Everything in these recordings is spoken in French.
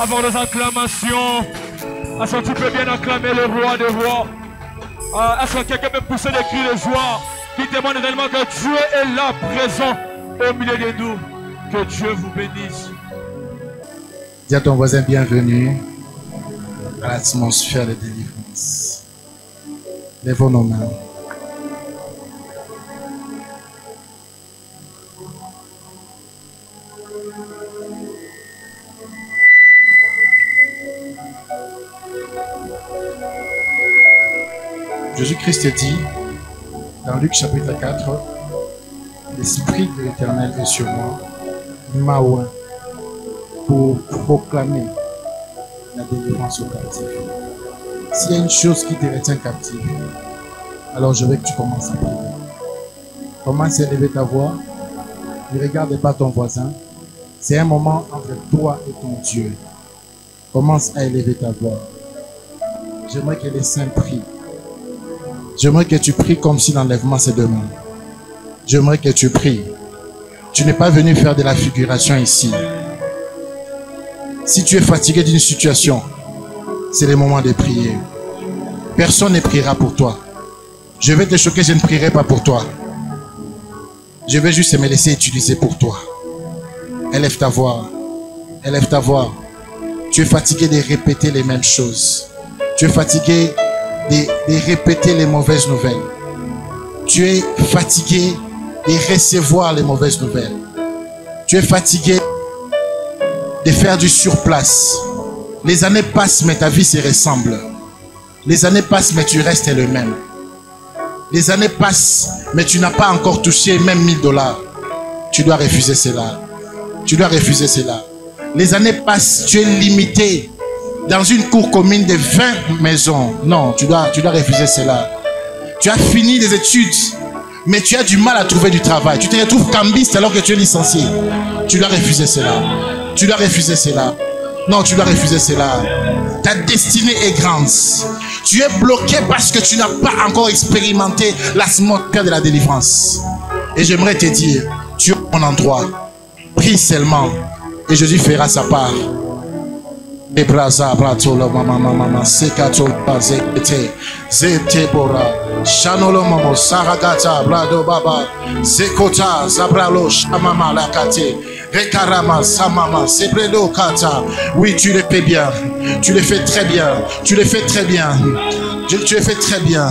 avant les acclamations. Est-ce que tu peux bien acclamer le roi des rois? Est-ce que quelqu'un peut pousser des cris de joie qui témoigne réellement que Dieu est là, présent au milieu de nous? Que Dieu vous bénisse. Dis à ton voisin bienvenue à l'atmosphère de délivrance. Lèvons nos mains. Jésus-Christ dit dans Luc chapitre 4, l'Esprit de l'Éternel est sur moi, il m'a oint pour proclamer la délivrance aux captifs. S'il y a une chose qui te retient captif, alors je veux que tu commences à prier. Commence à élever ta voix. Ne regarde pas ton voisin. C'est un moment entre toi et ton Dieu. Commence à élever ta voix. J'aimerais que les saints prient. J'aimerais que tu pries comme si l'enlèvement c'est demain. J'aimerais que tu pries. Tu n'es pas venu faire de la figuration ici. Si tu es fatigué d'une situation, c'est le moment de prier. Personne ne priera pour toi. Je vais te choquer, je ne prierai pas pour toi. Je vais juste me laisser utiliser pour toi. Élève ta voix. Élève ta voix. Tu es fatigué de répéter les mêmes choses. Tu es fatigué de répéter les mauvaises nouvelles. Tu es fatigué de recevoir les mauvaises nouvelles. Tu es fatigué de faire du surplace. Les années passent, mais ta vie se ressemble. Les années passent, mais tu restes le même. Les années passent, mais tu n'as pas encore touché même 1000 $. Tu dois refuser cela. Tu dois refuser cela. Les années passent, tu es limité dans une cour commune de 20 maisons. Non, tu dois refuser cela. Tu as fini des études, mais tu as du mal à trouver du travail. Tu te retrouves cambiste alors que tu es licencié. Tu dois refuser cela. Tu dois refuser cela. Non, tu dois refuser cela. Ta destinée est grande. Tu es bloqué parce que tu n'as pas encore expérimenté l'atmosphère de la délivrance. Et j'aimerais te dire, tu es au bon endroit. Prie seulement et Jésus fera sa part. Ebraza bratolo mama mama sekato bazete zetebora shanolo mamo saragata brado baba sekota zabralo shamama lakate rekarama samama sebredo kata. Oui, tu le fais bien, tu le fais très bien, tu le fais très bien, tu le fais très bien.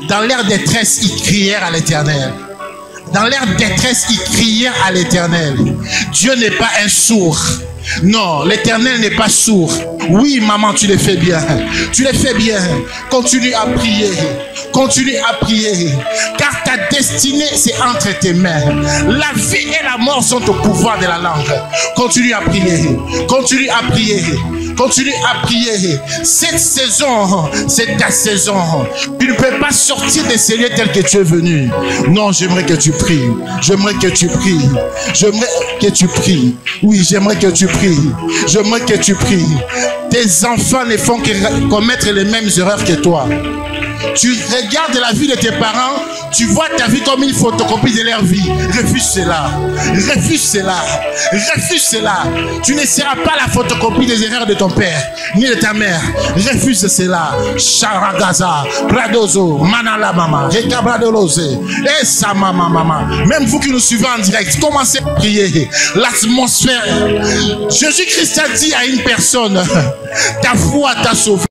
Dans l'air de détresse, ils crièrent à l'Éternel. Dans l'air de détresse, ils crièrent à l'Éternel. Dieu n'est pas un sourd. Non, l'Éternel n'est pas sourd. Oui, maman, tu le fais bien. Tu le fais bien. Continue à prier. Continue à prier. Car ta destinée, c'est entre tes mains. La vie et la mort sont au pouvoir de la langue. Continue à prier. Continue à prier. Continue à prier. Cette saison, c'est ta saison. Tu ne peux pas sortir de ces lieux tels que tu es venu. Non, j'aimerais que tu pries. J'aimerais que tu pries. J'aimerais que tu pries. Oui, j'aimerais que tu pries. J'aimerais que tu pries. Tes enfants ne font que commettre les mêmes erreurs que toi. Tu regardes la vie de tes parents, tu vois ta vie comme une photocopie de leur vie. Refuse cela. Refuse cela. Refuse cela. Tu ne seras pas la photocopie des erreurs de ton père, ni de ta mère. Refuse cela. Charagaza, Bradozo, Manala Mama, Reka Bradolose, et sa mama. Même vous qui nous suivez en direct, commencez à prier. L'atmosphère. Jésus-Christ a dit à une personne, ta foi t'a sauvé.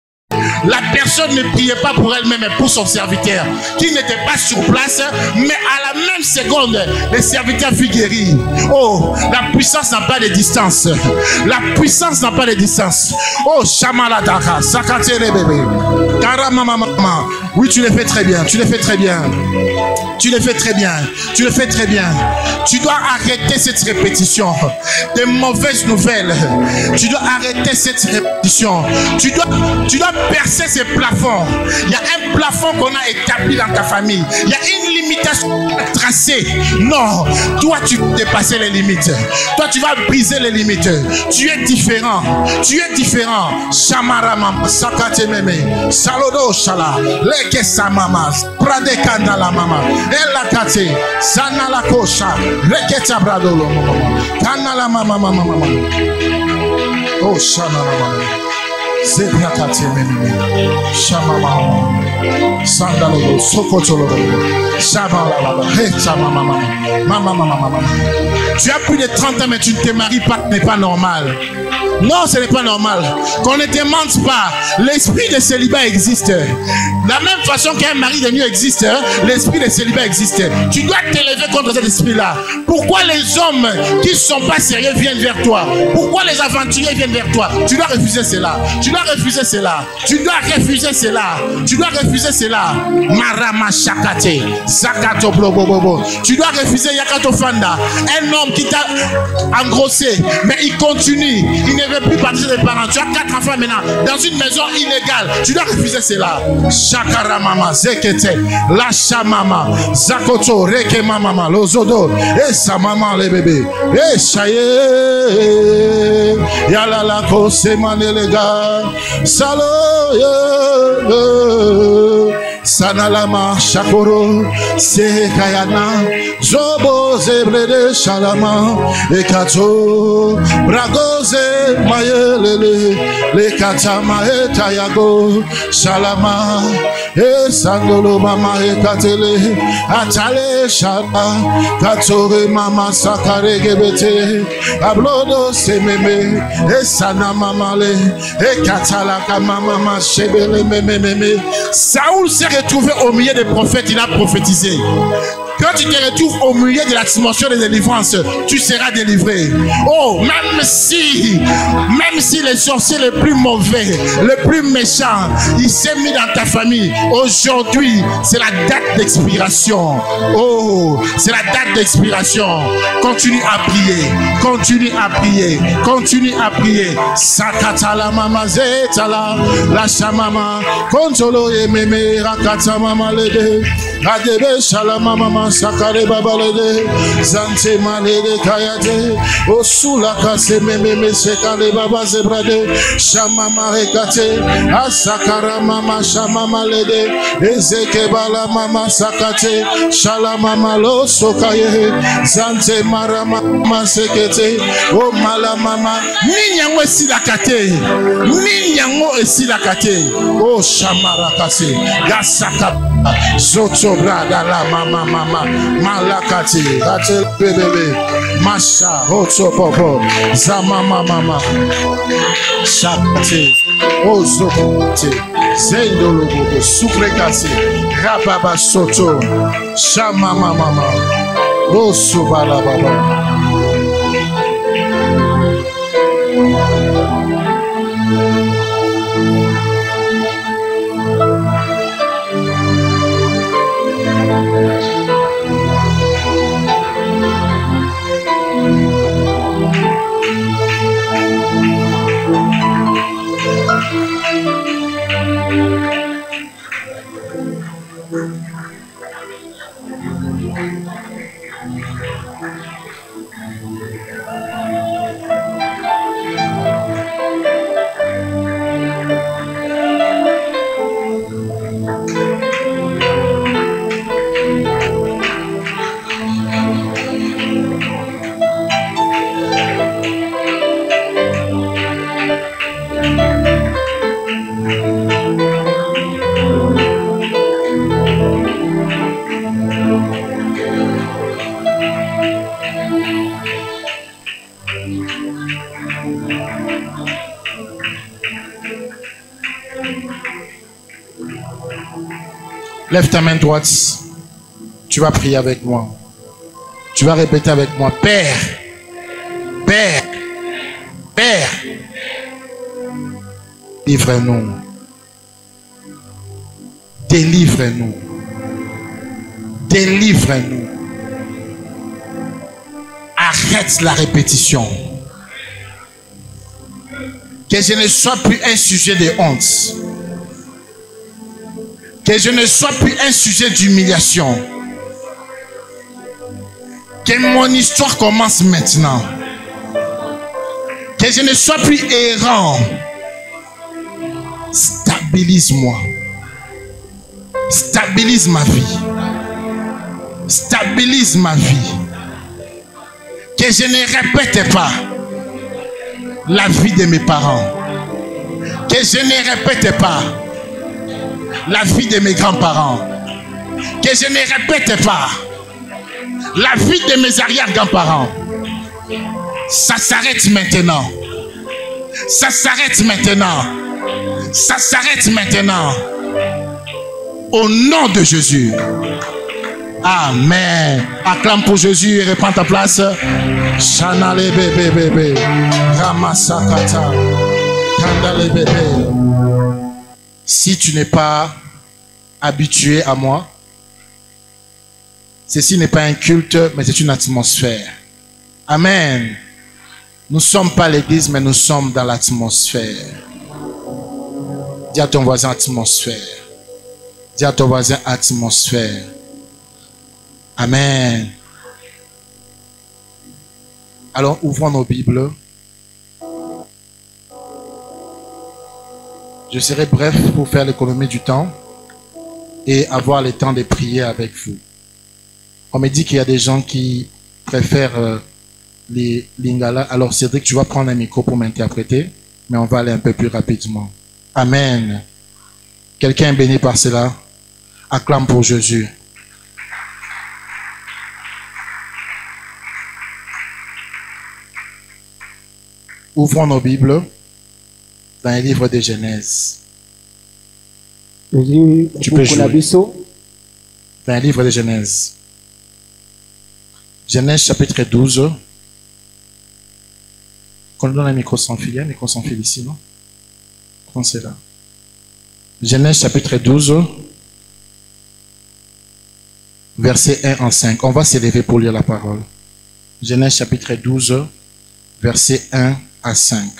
La personne ne priait pas pour elle-même, mais pour son serviteur, qui n'était pas sur place, mais à la même seconde, le serviteur fut guéri. Oh, la puissance n'a pas de distance. La puissance n'a pas de distance. Oh, Shamaladaka, Sakatere bébé. Karamama. Oui, tu le fais très bien. Tu le fais très bien. Tu le fais très bien. Tu le fais très bien. Tu dois arrêter cette répétition de mauvaises nouvelles. Tu dois arrêter cette répétition. Tu dois percer ces plafonds. Il y a un plafond qu'on a établi dans ta famille. Il y a une limitation tracée. Non, toi tu vas dépasser les limites. Toi tu vas briser les limites. Tu es différent. Tu es différent. Shamarama, Sakate Meme, Salodo Shala, Leke Samama, Prade Kandala Mama, Ella Kate, Sanala Kosha, Reketa Bradolo, Kanala Mama. Oh, Shanamama. Zebrakate meneme. Shamama. Sandalo. Sokotolo. Shabalala. Hey, Shamamama. Mama. Tu as plus de 30 ans, mais tu ne te maries pas, ce n'est pas normal. Non, ce n'est pas normal. Qu'on ne te mente pas. L'esprit de célibat existe. De la même façon qu'un mari de nuit existe, l'esprit de célibat existe. Tu dois t'élever contre cet esprit-là. Pourquoi les hommes qui ne sont pas sérieux viennent vers toi? Pourquoi les aventuriers viennent vers toi? Tu dois refuser cela. Tu dois refuser cela. Tu dois refuser cela. Tu dois refuser cela. Marama Shakate. Zakato Blobobobo. Tu dois refuser Yakato Fanda. Un homme qui t'a engrossé, mais il continue. Il ne veut plus partir des parents. Tu as 4 enfants maintenant dans une maison illégale. Tu dois refuser cela. Shakara mama zekete la shamama zakoto reke mama lozodo et sa maman les bébés et chaye yala la kose manelega salo sanalama shakoro se kayana zobo zebrede shalama ekato bragoze mayelele le katama etayago shalama e sandolo mama ekatele atale shaba katore mama sakare gebete ablodo sememe e sana mama le e katala kama mama shebele meme. Saoul s'est retrouvé au milieu des prophètes, il a prophétisé. Quand tu te retrouves au milieu de la dimension de délivrance, tu seras délivré. Oh, même si les sorciers les plus mauvais, les plus méchants, ils s'est mis dans ta famille, aujourd'hui, c'est la date d'expiration. Oh, c'est la date d'expiration. Continue à prier, continue à prier, continue à prier. Sakatala mama zetala, la shamama, konsolo et meme rakata mama lede, adebe shalama mama sakare babalede, zante malede kayate, osula kase meme sekale baba zebrade, shamama rekate, asakara mama shamama lede, ezeke bala mama sakate, shalama malo sokaye, zante marama mama sekete, o mala mama, ninyango esilakate, ninyango esilakate, o shamara kase, gasaka, zoto brada la mama malakati atel bebebe masha hoto popo zama mama shakati ozokote zendolo gogo sufrekasi rababa soto shama mama osubala baba. Lève ta main droite. Tu vas prier avec moi. Tu vas répéter avec moi. Père, Père, Père, délivre-nous. Délivre-nous. Délivre-nous. Arrête la répétition. Que je ne sois plus un sujet de honte. Que je ne sois plus un sujet d'humiliation. Que mon histoire commence maintenant. Que je ne sois plus errant. Stabilise-moi. Stabilise ma vie. Stabilise ma vie. Que je ne répète pas. la vie de mes parents. Que je ne répète pas la vie de mes grands-parents. Que je ne répète pas la vie de mes arrière-grands-parents. Ça s'arrête maintenant. Ça s'arrête maintenant. Ça s'arrête maintenant. Au nom de Jésus. Amen. Acclame pour Jésus et reprends ta place. Chanale bébé bébé. Ramasakata. Kandale bébé. Si tu n'es pas habitué à moi, ceci n'est pas un culte, mais c'est une atmosphère. Amen. Nous ne sommes pas l'église, mais nous sommes dans l'atmosphère. Dis à ton voisin atmosphère. Dis à ton voisin atmosphère. Amen. Alors, ouvrons nos Bibles. Je serai bref pour faire l'économie du temps et avoir le temps de prier avec vous. On me dit qu'il y a des gens qui préfèrent les lingala. Alors, Cédric, tu vas prendre un micro pour m'interpréter, mais on va aller un peu plus rapidement. Amen. Quelqu'un est béni par cela? Acclame pour Jésus. Ouvrons nos Bibles dans le livre de Genèse. Tu peux jouer. Dans le livre de Genèse. Genèse chapitre 12. Qu'on donne un micro sans fil. Un micro sans fil ici, non? Pensez là. Genèse chapitre 12. Verset 1 en 5. On va s'élever pour lire la parole. Genèse chapitre 12. Verset 1 à 5.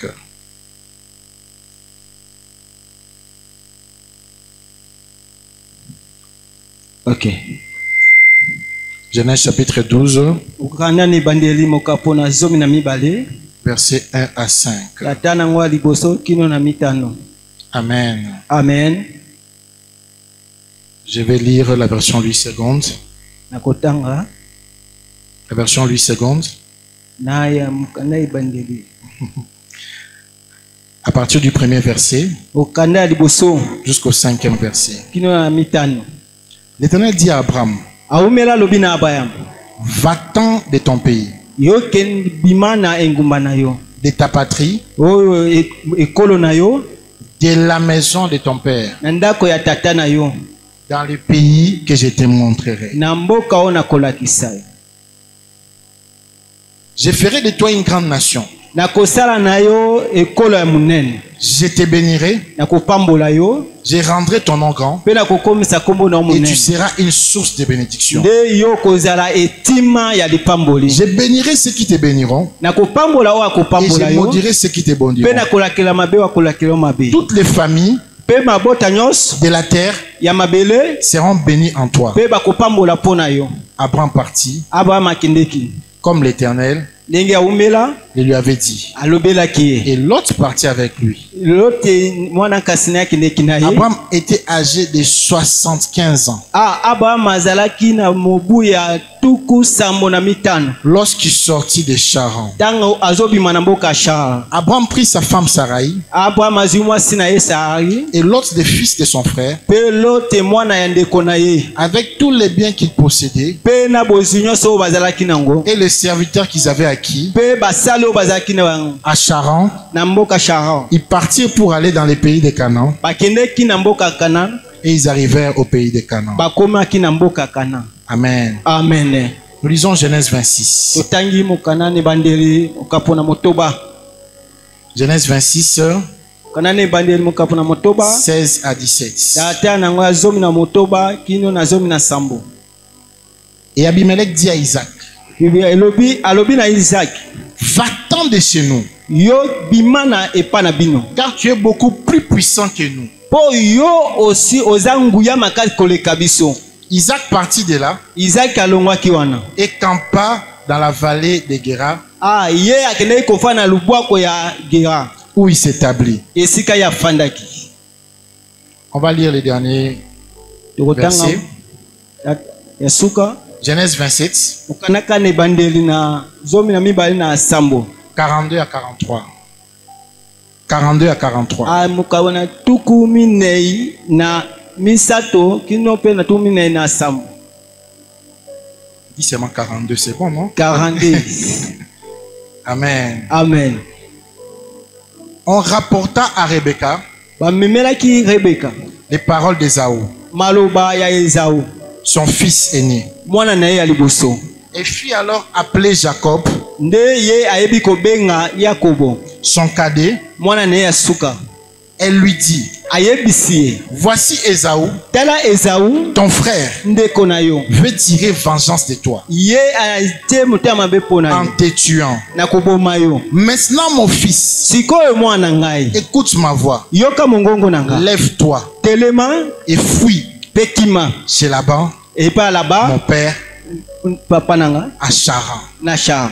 Ok. Genèse chapitre 12. Verset 1 à 5. Amen. Amen. Je vais lire la version 8 secondes. La version 8 secondes. À partir du premier verset jusqu'au 5e verset. L'Éternel dit à Abraham, va-t'en de ton pays, de ta patrie, de la maison de ton père, dans le pays que je te montrerai. Je ferai de toi une grande nation. Je te bénirai. Je rendrai ton nom grand. Et tu seras une source de bénédiction. Je bénirai ceux qui te béniront. Et je maudirai ceux qui te maudiront. Toutes les familles de la terre seront bénies en toi. Abraham partit comme l'Éternel lui avait dit. Et l'autre partit avec lui. Abraham était âgé de 75 ans lorsqu'il sortit de Charan. Abraham prit sa femme Sarai et l'autre des fils de son frère avec tous les biens qu'il possédait et les serviteurs qu'ils avaient acquis à Charan. Ils partirent pour aller dans les pays de Canaan et ils arrivèrent au pays de Canaan. Amen. Amen. Nous lisons Genèse 26. Genèse 26, 16 à 17. Et Abimelech dit à Isaac, va-t'en de chez nous, car tu es beaucoup plus puissant que nous. Isaac partit de là et campa dans la vallée de Guéra où il s'établit. On va lire les derniers versets. Genèse 27, 42 à 43. 42 à 43. Mukawana tuku minei na misato kino pe na tuku minei na sambo. Dis seulement 42, c'est bon, non? 42. Amen. Amen. On rapporta à Rebecca Bamemelaki Rebecca les paroles d'Ésaü, maloba ya Esaü, son fils aîné. mwana na ye ya liboso. Et fit alors appeler Jacob, Nde ye ayebi kobenga Yakobo, son cadet. mwana na ye ya suka. Elle lui dit, Ayebisi ye, voici Ésaü, tala Esaü ton frère, ndeko na yo. veut tirer vengeance de toi Ye atie motema mabe pona en yo te tuant. na koboma yo. Maintenant, mon fils, Sikoyo mwana ngai, écoute ma voix. yoka mongongo na ngai. Lève-toi Telema et fuis pekima chez Laban, epa mon laba père, papa nanga à Charan. na char.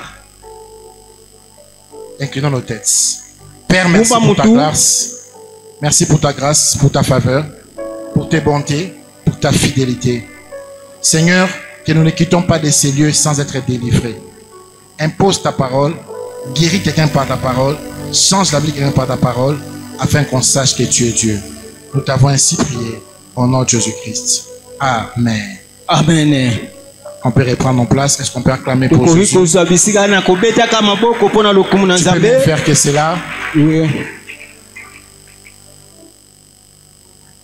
Inclinons nos têtes. Père, merci pour ta grâce. Merci pour ta grâce, pour ta faveur, pour tes bontés, pour ta fidélité. Seigneur, que nous ne quittons pas de ces lieux sans être délivrés. Impose ta parole, guéris quelqu'un par ta parole, change la vie de quelqu'un par ta parole, afin qu'on sache que tu es Dieu. Nous t'avons ainsi prié au nom de Jésus-Christ. Amen. Amen. On peut reprendre nos places. Est-ce qu'on peut acclamer pour Jésus? Tu peux même faire que cela. Oui.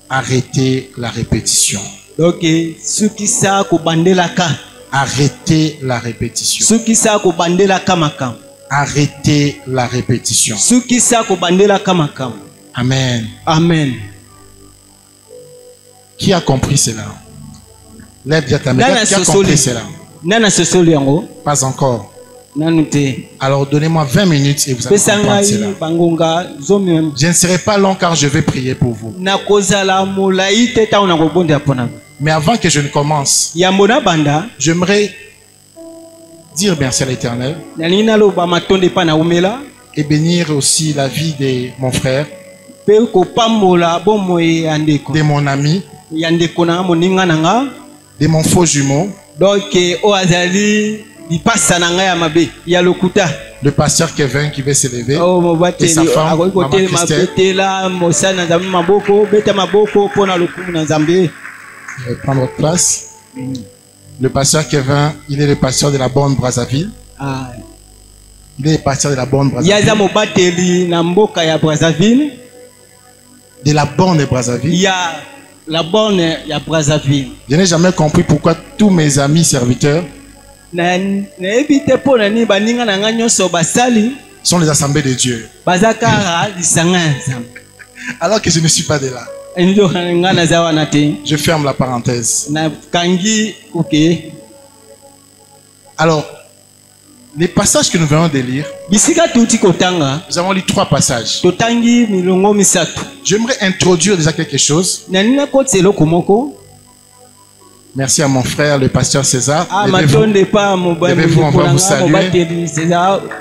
Arrêtez la répétition. Donc, suki sa ko bandelaka. Arrêtez la répétition. Suki sa ko bandelaka makam. Arrêtez la répétition. Suki sa ko bandelaka makam. Amen. Amen. Qui a compris cela? Lève bien ta main. Qui a compris cela? Nana sosoli yango. Pas encore. Nanute. Alors donnez-moi 20 minutes et vous allez comprendre cela. Bangonga zomi. Je ne serai pas long car je vais prier pour vous. Nakozala molai te ta ona kobonde apona. Mais avant que je ne commence, Yambona banda. j'aimerais dire merci à l'Éternel Nalina lo ba matonde pa na umela. Et bénir aussi la vie de mon frère, Pe ko pambola bomo yandeko. de mon ami, Yandeko na moninga nanga. de mon faux jumeau, Donc o azali dipasa nanga ya mabe ya lokuta. le pasteur Kevin qui va s'élever, Oh mobateli et sa femme, akoki Maman kotelema Christelle. betela mosala na nzambe maboko beta maboko mpona lokumu na nzambe. Je vais prendre votre place. Le pasteur Kevin, il est le pasteur de la Bonne Brazzaville. Ah. Il est le pasteur de la Bonne Brazzaville. Yaza mobateli na mboka ya Brazzaville. De la Bonne Brazzaville. Ya la bonne ya Brazzaville. Je n'ai jamais compris pourquoi tous mes amis serviteurs Na ebite pona ni baninga na nga nyonso basali sont les assemblées de Dieu. bazaka lisanga nzambe. Alors que je ne suis pas de là. Endo nga na zawa na te. Je ferme la parenthèse. Na kangi oké. Alors, les passages que nous venons de lire, Bisika tuti kotanga. nous avons lu 3 passages. Totangi milongo misato. J'aimerais introduire déjà quelque chose. Na nina kotelo komoko. Merci à mon frère, le pasteur César. Ah, Levez-vous. matonde pa mobile. Levez-vous, on va vous saluer.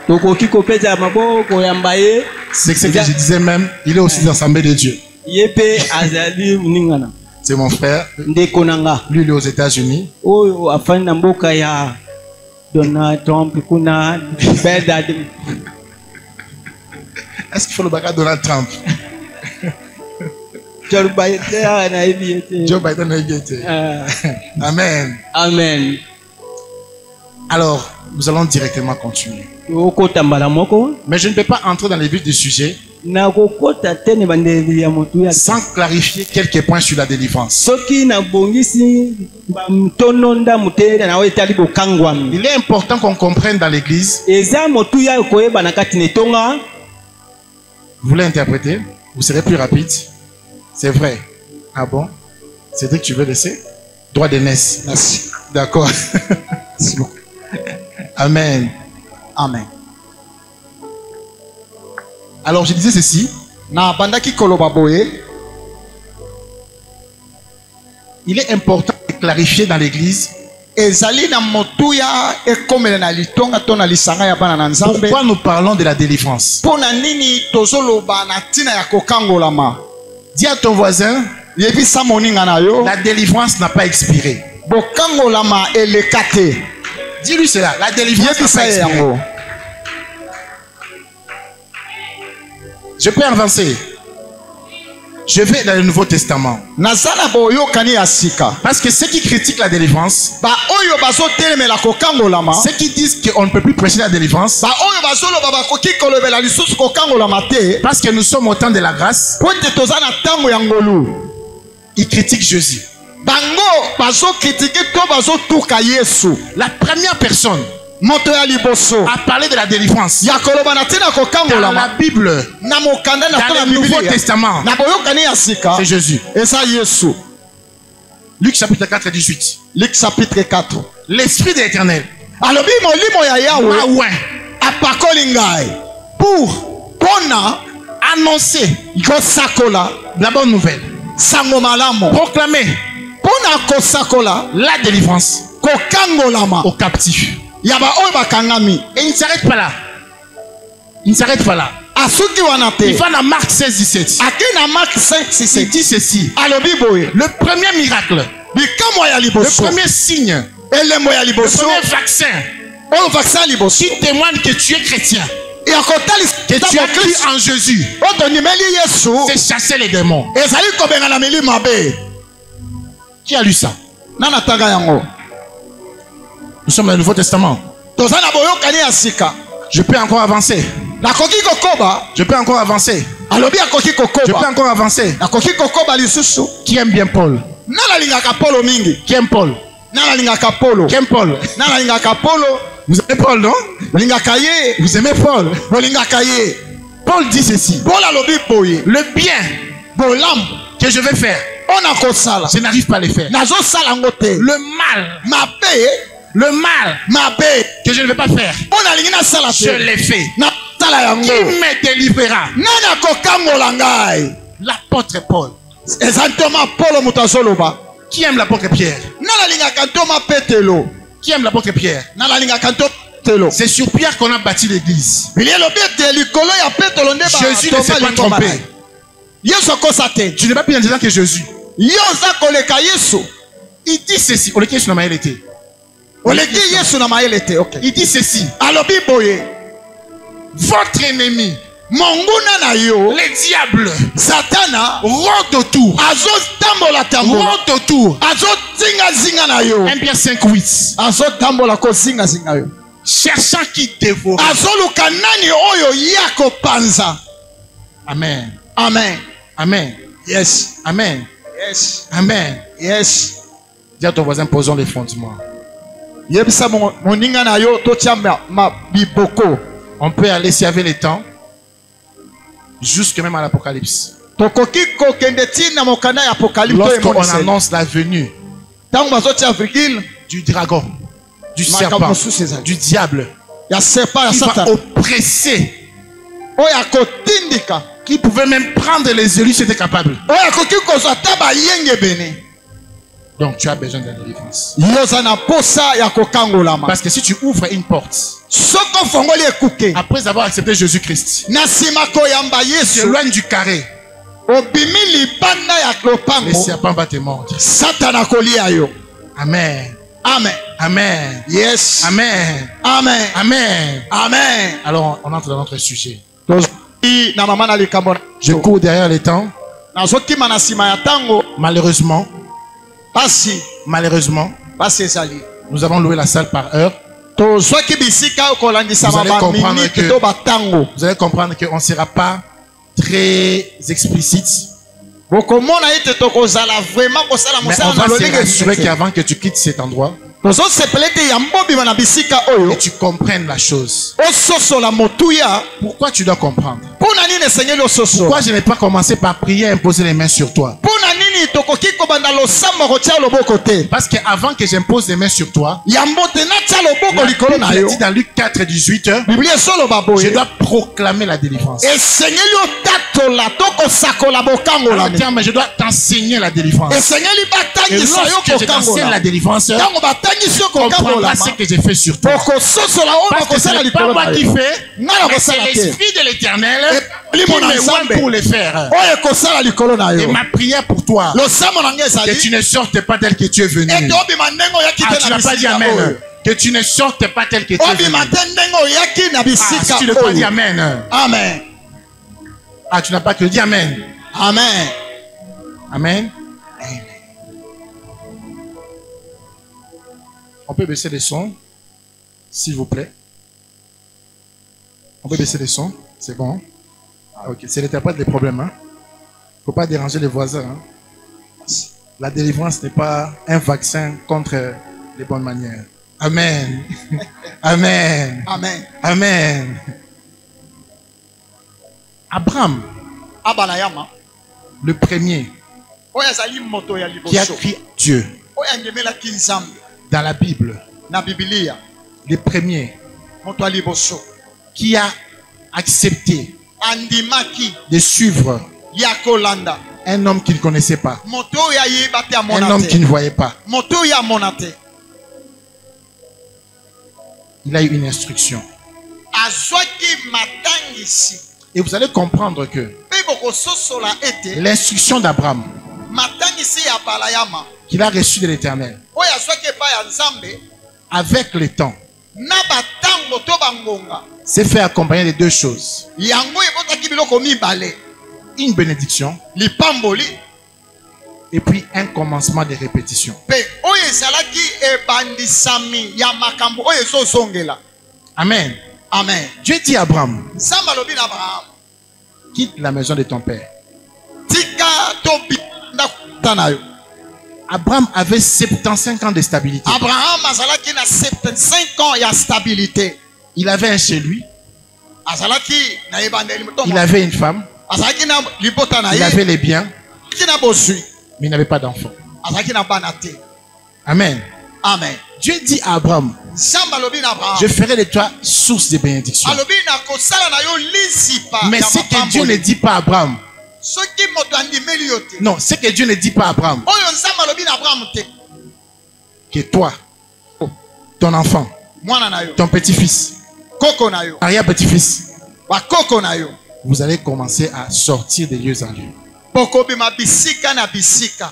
Tokoki kopeza maboko yamba ye. C'est ce que je disais même, il est aussi dans l'Assemblée de Dieu. Yepe azali ningana. C'est mon frère. Ndeko nanga. Lui, il est aux États-Unis. Oyo afani na mboka ya Donald Trump kuna beda. Est-ce qu'il faut le bagarre Donald Trump? Joe Biden na ebiete. Joe Biden a été. Amen. Amen. Alors, nous allons directement continuer. Okota mbala moko. Mais je ne peux pas entrer dans les vifs du sujet Na kokota tene bandeli ya motu ya. sans clarifier quelques points sur la délivrance. Soki na bongisi mtononda mutele na wetali bokangwami. Il est important qu'on comprenne dans l'église. Eza motu ya koyeba na kati netonga. Vous voulez interpréter? Vous serez plus rapide. C'est vrai. Ah bon? C'est vrai que tu veux laisser? Droit d'aînesse. Merci. D'accord. Merci beaucoup. Amen. Amen. Alors je disais ceci. Na bandaki koloba boye. Il est important de clarifier dans l'église Ezali na motu ya ekomela na litonga to na lisanga ya bana na nzambe. pourquoi nous parlons de la délivrance. Pona nini tozoloba na tina ya kokangolama. Dis à ton voisin, Yebisa moninga na yo. la délivrance n'a pas expiré. Bokangolama elekate. Dis-lui cela, la délivrance n'a pas expiré. Je peux avancer. Je vais dans le Nouveau Testament. nazala boyokani ya sika Parce que ceux qui critiquent la délivrance, ba oyo bazotelemela kokangolama ceux qui disent qu'on ne peut plus prêcher la délivrance, ba oyo bazoloba bakoki kolobela lisusu kokangolama te parce que nous sommes au temps de la grâce, po ete toza na ntango ya ngolu ils critiquent Jésus. bango bazokritike to bazotuka yesu La première personne moto ya liboso a parlé de la délivrance ya koloba na ntina dans la kokangolama Bible, na mokanda na to dans na le Nouveau Biblia Testament, na boyokani ya sika c'est Jésus. eza yesu. Luc chapitre 4, 18. Luc chapitre 4 L'Esprit de l'Éternel alobi molimo ya m'a yawe oint apakoli ngai pour mpona annoncer kosakola la bonne nouvelle, sango malamu proclamer mpona kosakola la délivrance kokangolama aux captifs. ya baoyo bakangami. Et il ne s'arrête pas là. Il ne s'arrête pas là. asuki wana Il te va dans Marc 16, 17. aki na Mark Il 5:6 dit ceci. alobi boye Le premier miracle, bikamwa ya le liboso premier signe, elembo ya le liboso premier vaccin oyo vaccin ya liboso qui témoigne que tu es chrétien, ya kotalisa que tu as cru en Jésus, oyo tondimeli yesu c'est chasser les démons. ezali kobenga na milimo mabe. Qui a lu ça? nana tanga yango Nous sommes dans le Nouveau Testament. toza na boyokani ya sika Je peux encore avancer. nakoki kokoba Je peux encore avancer. alobi akoki Je peux kokoba encore avancer. nakoki kokoba lisusu. Qui aime bien Paul? Nalingaka polo mingi Qui aime Paul? nalingaka polo Qui aime Paul? nalingaka polo Vous aimez Paul, non? bolingaka ye Vous aimez Paul? bolingaka ye. Paul dit ceci. Paul alobi boye Le bien bolamu que je vais faire, ona kosala je n'arrive pas à le faire. nazosala yango te Le mal mabe que je ne vais pas faire, mpo nalingi nasala je te l'ai fait. nasala Qui yango me délivrera? nani akokangola ngai. L'apôtre Paul. eza ntoma polo moto azoloba. Qui aime l'apôtre Pierre? nalingaka ntoma petelo Qui aime l'apôtre Pierre? nalingaka ntoma petelo. C'est sur Pierre qu'on a bâti l'église. bili elobi ete likolo ya petelo nde Jésus ne s'est pas trompé. yesu akosa te. Tu n'es pas plus intelligent que Jésus. yo oza koleka yesu. Il dit ceci. On le sur la maille l'été. oleki yesu na mayele te. Okay. Il dit ceci. alobi boye Votre ennemi, monguna na yo le diable, satana rôde autour. azotambola Rôde autour. azozingazinga na yo 1 Pierre 5, 8. azotambola kozingazinga yo Cherchant qui dévore. azoluka nani oyo ya kopanza. Amen. Amen. Amen. Yes. Amen. Yes. Amen. Yes. Dis à ton voisin, posons les fondements. yebisa moninga na yo totia biboko. On peut aller servir les temps jusque même à l'Apocalypse. tokoki kokende tina mokanda ya apocalypse. Lorsqu'on annonce la venue ntango bazotia virgule du dragon, du makambo serpent, mosusu ezali du diable, ya serpent ya qui va satana oppresser, oyo akotindika qui pouvait même prendre les élus, c'était capable. oyo akoki kozwa ata bayenge bene. Donc tu as besoin de la délivrance. yo oza na posa ya kokangolama. Parce que si tu ouvres une porte, soki ofongoli ekuke après avoir accepté Jésus-Christ, na nsima koyamba tu yesu éloignes du carré, obimi libanda ya le lopango serpent va te mordre. satana kolia yo. Amen. Amen. Amen. Yes. Amen. Amen. Amen. Amen. Alors on entre dans notre sujet. tozwi na mama na likambo Je cours derrière les temps. nazokima na nsima ya ntango. Malheureusement, malheureusement ezali nous avons loué la salle par heure. tozwaki bisika kolandisama Vous allez comprendre baminute que- to batango. Vous allez comprendre qu'on ne sera pas très explicite. bokomona ete tokozala vraiment kosala Mais on mosala na va se lolenge rassurer te. qu'avant que tu quittes cet endroit, tozosepela ete ya mbobima na bisika oyo et tu comprennes la chose. ososola motuya. Pourquoi tu dois comprendre? mpona nini esengeli ososola. Pourquoi je n'ai pas commencé par prier et imposer les mains sur toi? mpona nini tokoki kobanda losambo kotia loboko te. Parce qu'avant que j'impose les mains sur toi, yambo te natia loboko likolo na il yo. dit dans Luc 4, 18, biblia esoloba je boye dois proclamer la délivrance. esengeli otatola to kosakola En bokangola. termes, je dois t'enseigner la délivrance. esengeli Et batangisa yo lorsque je t'enseigne la kokangola. délivrance, tu ntango batangisi yo comprendras kokangola ce que j'ai fait sur toi. okososola oyo Parce que ce bakosala n'est pas likolo moi na qui yo. fais, Nga na mais c'est kosala te. l'Esprit de l'Éternel Et qui limo na me Nzambe. oint pour le faire. oyo ekosala likolo na Et yo. ma prière pour toi, losambo na ngai que tu ezali ne sortes pas tel que tu es venu. ete obima ndenge oyaki Ah, te tu na n'as pas dit bisika Amen. oyo. Que tu ne sortes pas tel que tu es venu. obima te ndenge oyaki na Ah, si bisika tu ne pas dit oyo. Amen. Amen. Ah, tu n'as pas que dit Amen. Amen. Amen. On peut baisser les sons, s'il vous plaît. On peut baisser les sons, c'est bon. Ah, ok, c'est l'interprète des problèmes. Hein. Faut pas déranger les voisins. Hein. La délivrance n'est pas un vaccin contre les bonnes manières. Amen. Amen. Amen. Amen. Abraham, Abalayama. le premier Oya zali moto ya qui a liboso. crié Dieu Oya ngemela kinzambe. dans la Bible, Na Biblia. le premier Moto ya liboso. qui a accepté Andimaki de suivre ya kolanda. un homme qu'il ne connaissait pas, Moto ya yeba te un homme amonate. qu'il ne voyait pas. Moto ya monate. Il a eu une instruction. Azwaki matangisi. Et vous allez comprendre que Pe boko sosola ete. l'instruction d'Abraham Matangisi ya balayama. qu'il a reçue de l'Éternel, Oya azwaki pa ya nzambe. avec le temps, Na batango to bangonga. s'est fait accompagner de deux choses. Yango ebotaki biloko mibale. Une bénédiction Lipamboli. et puis un commencement de répétition. Pe oyo ezalaki ebandisami ya makambo oyo ezozongela. Amen. Amen. Dieu dit à Abraham, Nzambe alobi na Abraham, quitte la maison de ton père. tika tobanda kuta na yo. Abraham avait 75 ans de stabilité. Abraham azalaki na 75 ans ya stabilité. Il avait un chez lui, Azalaki na ebandeli il mutombo. avait une femme, Azalaki na libota na il ye. avait les biens, Azalaki na bosui. mais il n'avait pas d'enfant. Azalaki na bana te. Amen. Amen. Dieu dit à Abraham, Nzambe alobi na Abraham, je ferai de toi source de bénédiction. alobi na kosala na yo lizipa Mais ya ce que Dieu ne mapamboli. dit pas à Abraham, Soki moto andimeli yo te. non, ce que Dieu ne dit pas à Abraham, Oyo Nzambe alobi na Abraham te. que toi, ton enfant, Mwana na yo. ton petit-fils, Koko na yo. arrière-petit-fils, Bakoko na yo. vous allez commencer à sortir de lieux en lieu. Bokobima bisika na bisika.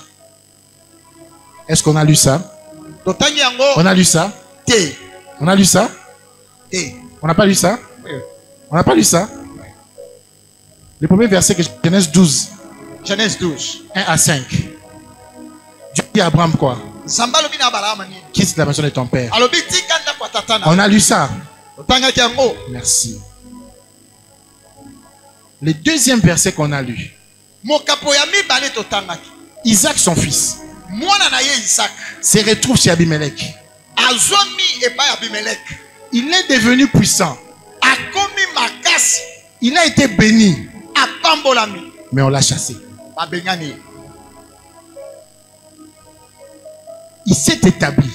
Est-ce qu'on a lu ça? Totangi yango On a lu ça? te. On a lu ça? Te. On n'a pas lu ça? On n'a pas lu ça? Le premier verset que Genèse 12, Genèse 12. 1 à 5. Dieu dit à Abraham quoi? Nzambe alobi na Abraham nini? Quitte la maison de ton père. Alobi tika ndako ya tata na. On a lu ça. Totangaki yango. Merci. Le deuxième verset qu'on a lu. Mokapo ya mibale totangaki. Isaac, son fils, Mwana na ye Isaac. se retrouve chez Abimelech. Azomi epai Abimelech. Il est devenu puissant. Akomi makasi. Il a été béni. Apambolami. Mais on l'a chassé. Babengani. Il s'est établi.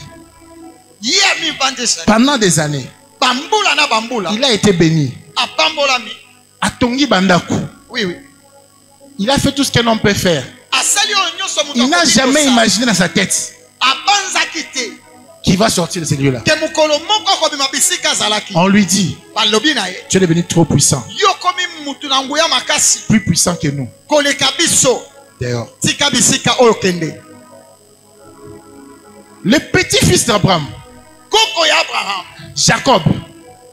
Ye mi vandesa. Pendant des années, Bambula na bambula. il a été béni. Apambolami. Atongi Bandaku. Oui, oui. Il a fait tout ce qu'un homme peut faire. Asali oyo nyonso mutu Il n'a akoki jamais kosala. imaginé dans sa tête Abanzaki te. qu'il va sortir de ces lieux-là. Ke mokolo moko akobima bisika azalaki. On lui dit, Balobi na ye. tu es devenu trop puissant. Yo komi mutu na nguya makasi. Plus puissant que nous. Koleka biso. Dehors. Tika bisika oyo kende. Le petit-fils d'Abraham, Koko ya Abraham. Jacob,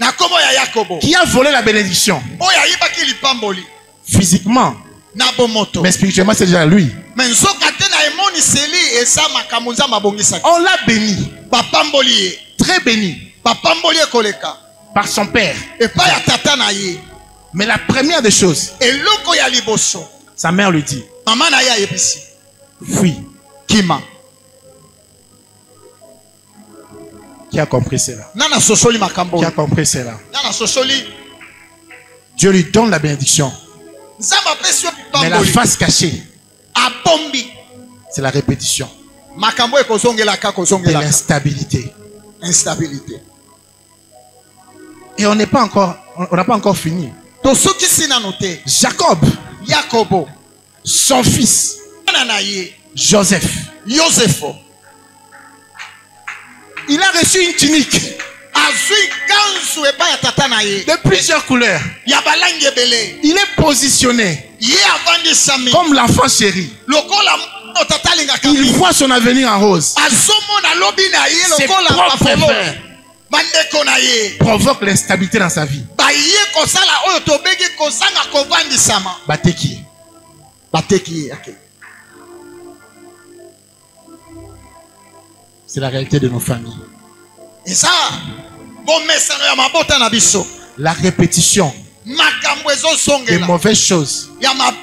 Na kombo ya Yakobo. qui a volé la bénédiction Oyo ayibaki lipamboli. physiquement, Na bomoto. mais spirituellement, c'est déjà lui. Mais nzoka te na emoniseli eza makambo nzambe abongisaki. On l'a béni, Bapamboli ye. très béni, Bapamboli ekoleka. par son père. Epai ya tata na ye. Mais la première des choses, Eloko ya liboso. sa mère lui dit, Mama na ye ayebisi. fuis. Kima. Qui a compris cela? Nana sosoli makambo. Qui a compris cela? Nana sosoli. Dieu lui donne la bénédiction. Nzambe apesi yo Mais la pamboli. face cachée, Abombi. c'est la répétition Makambo ekozongelaka de kozongelaka. l'instabilité. Instabilité. Et on n'a pas encore fini. Tosukisi nanu te. Jacob, Yakobo. son fils, Mwana na ye. Joseph, Yosefo. il a reçu une tunique Azwi kanzu epai ya tata na ye. de plusieurs couleurs. Ya balangi ebele. Il est positionné Ye avandisami. comme l'enfant chéri. Lokola moto tata alingaka Il mingi. voit son avenir en rose. Azomona lobi na ye Ses lokola propres bafolo. frères bandeko na ye provoque l'instabilité dans sa vie. baye kosala oyo tobengi kozanga kovandisama Bateki. bateki ye okay. C'est la réalité de nos familles. eza bomesano ya mabota na biso La répétition makambo des ezosongela mauvaises choses ya mabe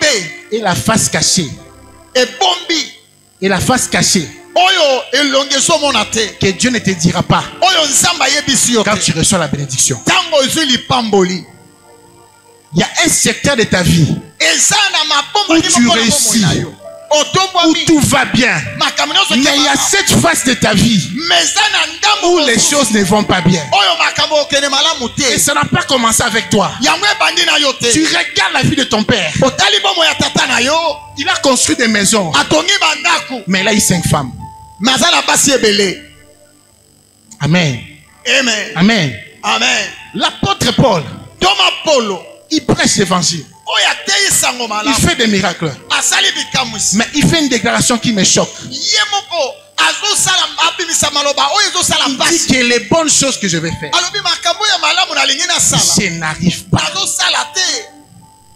et la face cachée. ebombi Et la face cachée oyo elongi ezomona te que Dieu ne te dira pas oyo nzambe ayebisi yo quand te tu reçois la bénédiction. ntango ozwi lipamboli Il y a un secteur de ta vie eza na où mabomba tu réussis, où otombwami tout va bien. makambo nyonso Mais il y a cette phase de ta vie mais eza na ndambo où les choses ne vont pas bien. oyo makambo okende malamu Et te ça n'a pas commencé avec toi. yango ebandi na yo te Tu regardes la vie de ton père. otali bomo ya tata na yo Il a construit des maisons, atongi bandako mais il a eu 5 femmes. me aza na basi ebele Amen. amen Amen. amen L'apôtre Paul, toma polo il prêche l'évangile. oyo ateyi sango Il malamu fait des miracles. asali bikamwisi Mais il fait une déclaration qui me choque. ye moko azosala abimisa maloba oyo ezosala Il dit mpasi que les bonnes choses que je vais faire, alobi makambo ya malamu nalingi nasala je n'arrive pas. azosala te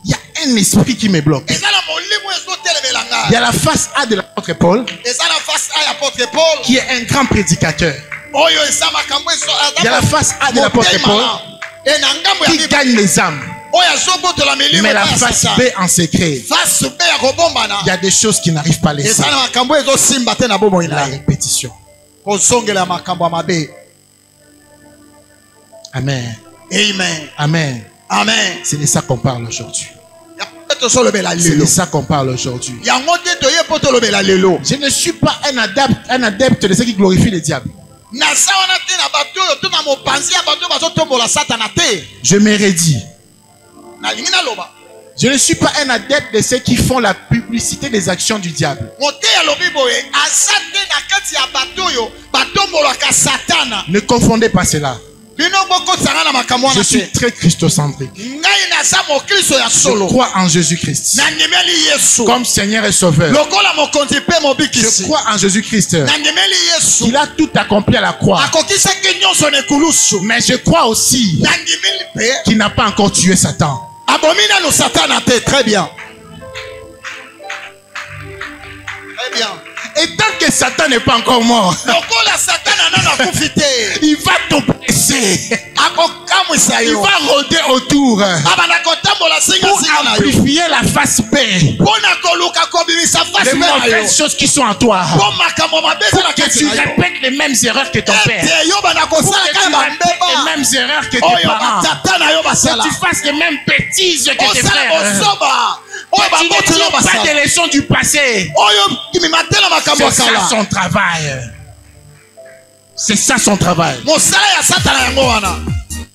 Il y a un esprit qui me bloque. eza na molimo ezotelemela Il y a ngai la face A de l'apôtre Paul, eza na face a ya apôtre paul qui est un grand prédicateur. oyo eza makambo Il y a la face A de l'apôtre Paul, e na ngambo ya qui bible gagne les âmes. oyo azobotola milimo Mais la ya face Satan. B en secret, face be ya kobombana il y a des choses qui n'arrivent pas à laisser. eza na makambo ezosimba te na bomoi La na ye répétition. kozongela makambo ya mabe Amen. amen Amen. amen C'est de ça qu'on parle aujourd'hui. yango te tozolobela C'est de lelo ça qu'on parle aujourd'hui. yango te toye mpo tolobela lelo Je ne suis pas un adepte de ceux qui glorifient le diable. naza wana te na bato oyo to na mopanzi ya bato oyo bazotombola satana te Je me redis. nalingi naloba Je ne suis pas un adepte de ceux qui font la publicité des actions du diable. moteyi alobi boye aza te na kati ya bato oyo batombolaka satana Ne confondez pas cela. bino bokotanga na makambo Je wana suis te très christocentrique. ngai naza mokristo ya Je solo crois en Jésus-Christ nandimeli yesu comme Seigneur et Sauveur. lokola mokonzi mpe Je mobikisi crois en Jésus-Christ. nandimeli yesu Il a tout accompli à la croix. akokisaki nyonso na ekulusu Mais je crois aussi nandimeli mpe qu'il n'a pas encore tué Satan. abomi nano satana te très bien très bien Et tant que Satan n'est pas encore mort, lokola satana nano akufi te il va t'oppresser. akokamwisa Il yo va rôder autour abanda kotambola pour singasinga na yo amplifier la face B. mpo na koluka kobimisa Les fasi mpe na yo mauvaises choses qui sont en toi. mpo makambo mabe eza na Que kati tu na yo répètes les mêmes erreurs que ton père. ete yo banda Pour kosala que kaka tu répètes les bambeba mêmes erreurs que tes oyo parents. batata na yo basala Que tu fasses les mêmes bêtises que tes osala frères. bosoba oyo Que tu ne baboti yo tires pas basala des leçons du passé. oyo kimima te na makambo ya C'est ça kala son travail. C'est ça son travail. mosala ya satana yango wana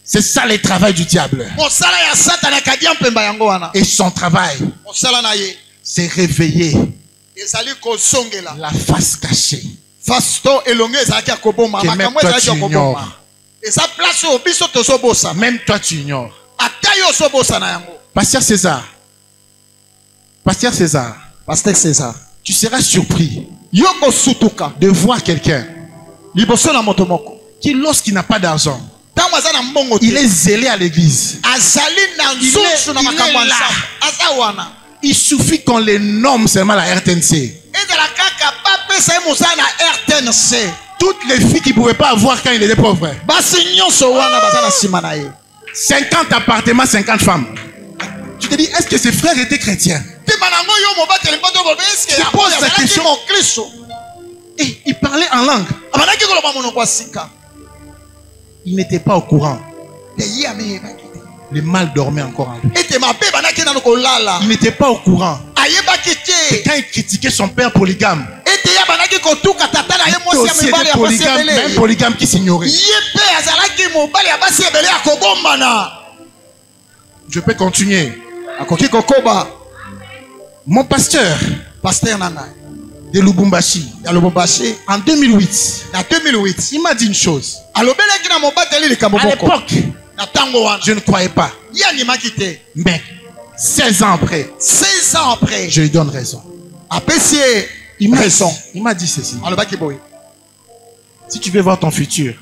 C'est ça le travail du diable. mosala ya satana ekadia mpemba yango wana Et son travail, mosala na ye c'est réveiller ezali kozongela la face cachée. fasi to elongi ezalaki ya koboma Que même makambo toi ezalaki tu ya koboma ignores. eza place oyo biso tozobosana Même toi tu ignores. ata yo ozobosana yango Pasteur César, Pasteur César, paster césar tu seras surpris yo kosutuka de voir quelqu'un liboso na moto moko qui, lorsqu'il n'a pas d'argent, ntango aza na mbongo il te est zélé à l'église. azali na nzuzu na il makambo ya est là. nzambe aza wana Il suffit qu'on les nomme seulement la RTNC. ezala kaka bapesa ye mosala na rtnc Toutes les filles qui ne pouvaient pas avoir quand il était pauvre. basi nyonso wana baza na nsima na ye 50 appartements, 50 femmes. Tu te dis, est-ce que ses frères étaient chrétiens? ntima nango yo mobateli mpo toloba eske Je pose la azalaki question. mokristo Et il parlait en langue. abandaki koloba monoko ya sika Il n'était pas au courant. te ye ameyebaki te Le mal dormait encore en lui. ete mabe bandaki nano kolala Il n'était pas au courant. ayebaki Et te quand il critiquait son père polygame, ete ye abandaki kotuka tata na ye il mwasi ya aussi mibali était ya basi polygame, même ebele polygame qui s'ignorait. ye mpe azalaki mobali ya basi ebele ya kobombana Je peux continuer. akoki kokoba Mon pasteur paster na ngai de Lubumbashi, ya lubumbashi en 2008, na 2008 il m'a dit une chose. alobelaki na mobateli likambo À moko l'époque, na ntango wana je ne croyais pas. ye andimaki te Mais 16 ans après, 16 ans après je lui donne raison. apesi ye Il m'a raison dit ceci. alobaki boye Si tu veux voir ton futur,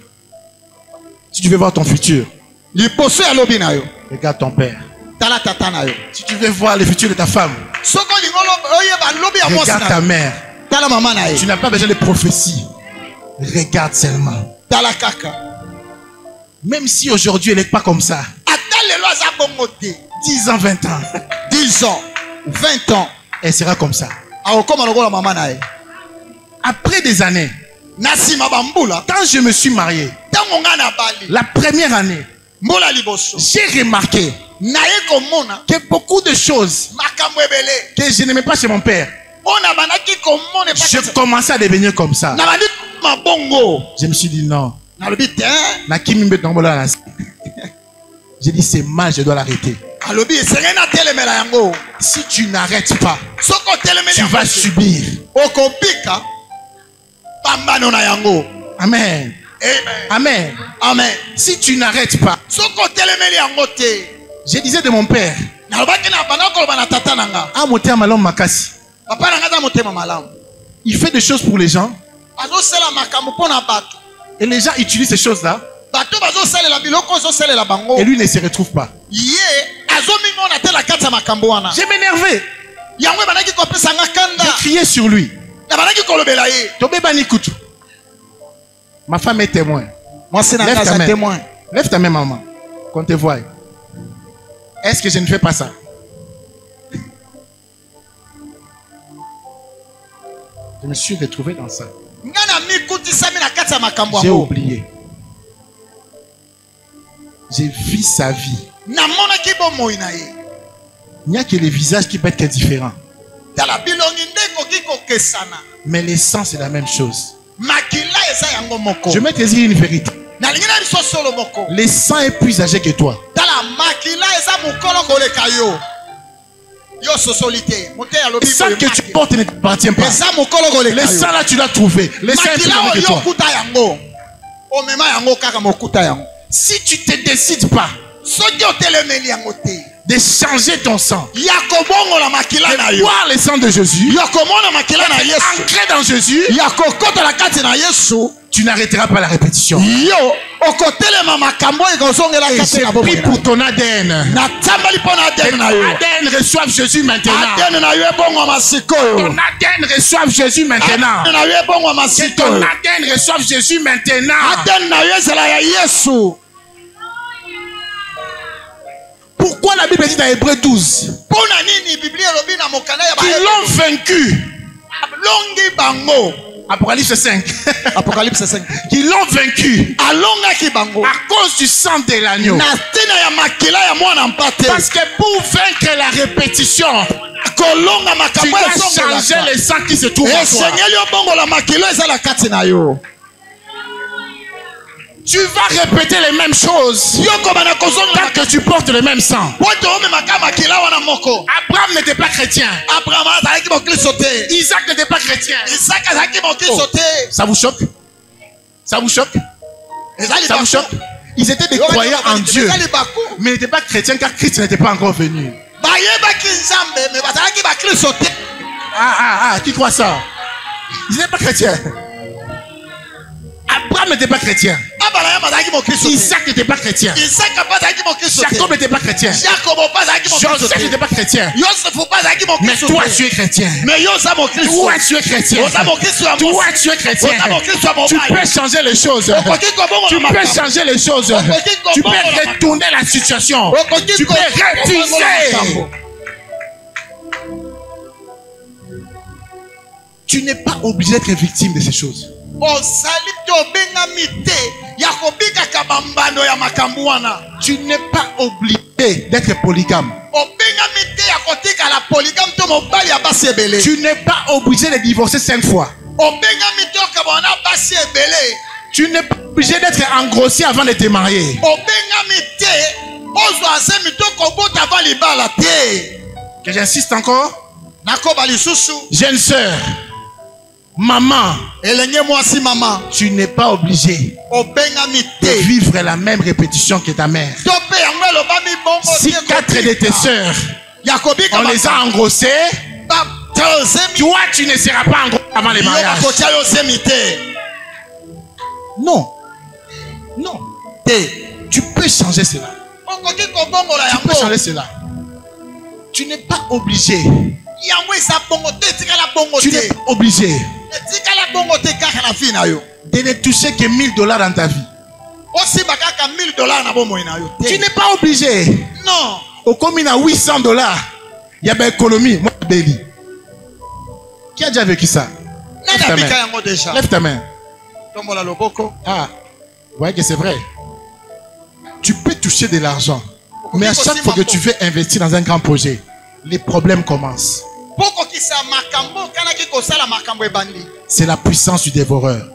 Si tu veux voir ton futur, liboso ya lobi na yo regarde ton père. tala tata na yo Si tu veux voir le futur de ta femme, soko lingolo oyeba lobi ya mwasi regarde na ta yo mère. tala mama na ye Tu n'as pas besoin de prophéties. Regarde seulement. tala kaka Même si aujourd'hui elle n'est pas comme ça. ata lelo aza bongo te 10 ans, 20 ans. 10 ans 20 ans Elle sera comme ça. akokoma lokola mama na ye Après des années, na nsima bambula quand je me suis marié, ntango ngai na bali la première année, mbula liboso j'ai remarqué naye komona que beaucoup de choses makambo ebele que je n'aimais pas chez mon père, mpona bandaki komona je commençais à devenir comme ça. na bandi mabongo Je me suis dit non. nalobi te J'ai dit c'est mal, je dois l'arrêter. alobi esengeli natelemela yango Si tu n'arrêtes pas, soki otelemeli tu yango vas te, subir. okobika pambano na yango. Amen. Amen. Amen. Amen. Si tu n'arrêtes pas, soki otelemeli yango te je disais de mon père, nalobaki na banda koloba na tata na nga ah motema malom makasi. papa na nga aza motema malamu Il fait des choses pour les gens azosala makambo mpo na bato et les gens utilisent ces choses-là bato bazosalela biloko ozosalela bango et lui ne se retrouve pas. ye azomimona te na kati ya makambo wana J'ai m'énervé. yango ebandaki kopesa nga kanda J'ai crié sur lui. na bandaki kolobela ye Tobebani kutu. Ma femme est témoin. mwasi na nga Lève ta aza main. témoin Lève ta main, maman. Qu'on te voie. Est-ce que je ne fais pas ça? Je me suis retrouvé dans ça. nga na mikutisami na kati ya makambo J'ai yango oublié. J'ai vu sa vie. namonaki bomoi na ye Il n'y a que les visages qui peuvent être différents. tala bilongi nde ekoki kokesana Mais l'essence est la même chose. makila eza yango moko Je vais te dire une vérité. nalingi na biso solo moko Le sang est plus âgé que toi. tala makila eza mokolo koleka yo yo sosoli te mote Le alobi sang que tu portes ne t'appartient pas. eza mokolo koleka Le yo sang là, tu l'as trouvé. Le sang est plus makila âgé que oyo toi. okuta yango omema yango kaka mokuta yango Si tu ne te décides pas soki otelemeli yango te de changer ton sang, ya kobongola makila na de yo boire le sang de Jésus, ya komona makila na yesu ancré dans Jésus, ya kokota na kati na yesu tu n'arrêteras pas la répétition. yo okotelema makambo oyo ekozongela Et kati j'ai na pris bomoi pour ton ADN. natambali mpo na Que adene na ton yo ADN reçoive Jésus maintenant. adene na yo ebongwama sikoyo Ton ADN reçoive Jésus maintenant. adene na yo ebongwama Que ton sikoyo ADN reçoive Jésus maintenant. adene na yo ezala ya yesu Pourquoi la Bible dit dans Hébreu 12 mpo na nini biblia elobi na mokanda ya qu'ils l'ont vaincu? alongi bango Apocalypse 5. apocalypse 5 Qu'ils l'ont vaincu alongaki bango à cause du sang de l'agneau. na ntina ya makila ya mwana mpate Parce que pour vaincre la répétition, kolonga tu makambo dois changer ezongelaka le sang qui se trouve en toi. esengeli obongola makilo ezala kati na yo Tu vas répéter les mêmes choses yo kobana kozongela tant que tu portes le même sang. po toomemaka makila wana moko Abraham n'était pas chrétien. abraham azalaki mokristo te Isaac n'était pas chrétien. isaka azalaki mokristo te Ça vous choque? Ça vous choque? ezali Ça vous choque? Ils étaient des croyants en Dieu, ezali baku mais ils n'étaient pas chrétiens car Christ n'était pas encore venu. bayebaki nzambe me bazalaki bakristo te Qui croit ça? Ils n'étaient pas chrétiens. Abraham n'était pas chrétien. abraham azalaki mokristo te Isaac n'était pas chrétien. isaka mpe azalaki mokristo Jacob te n'était pas chrétien. jakobo mpe azalaki mokristo Joseph n'était te pas chrétien. yosefu mpe azalaki Mais mokristo toi, te tu es chrétien. mais yo oza mokristo Toi, tu es chrétien. oza mokristo ya Toi, mosi tu es chrétien. oza mokristo ya Tu mobali peux changer les choses. okoki kobongola Tu peux makambo changer les choses. Tu peux retourner la situation. okoki Tu peux kobongola refuser. makambo Tu n'es pas obligé d'être victime de ces choses. ozali te obengami te ya kobikaka bambando ya makambo wana Tu n'es pas obligé d'être polygame. obengami te ya kotikala polygame to mobali ya basi ebele Tu n'es pas obligé de divorcer 5 fois. obengami te okabana na basi ebele Tu n'es pas obligé d'être engrossé avant de te marier. obengami te ozwa nsemi to kobota ava libala te Que j'insiste encore. nakoba lisusu Jeune sœur, maman, elenge mwasi mama tu n'es pas obligé obengami de te vivre la même répétition que ta mère. to mpe yango elobami bongo Si 4 de tes sœurs, ya kobika on les a engrossés, ozemi toi, tu ne seras pas engrossé avant le yo mariage. bakotia yo ozemi te Non. Non. Tu peux changer cela. Tu peux changer cela. Tu n'es pas obligé. Tu n'es pas obligé de ne toucher que $1000 dans ta vie. Tu n'es pas obligé. Non. Au commune à $800, il y a une économie. Moi, Béli. Qui a déjà vécu ça? Lève ta main. Lève ta main. Ah, vous voyez que c'est vrai. Tu peux toucher de l'argent. Mais à chaque fois que tu veux investir dans un grand projet, les problèmes commencent. C'est la puissance du dévoreur.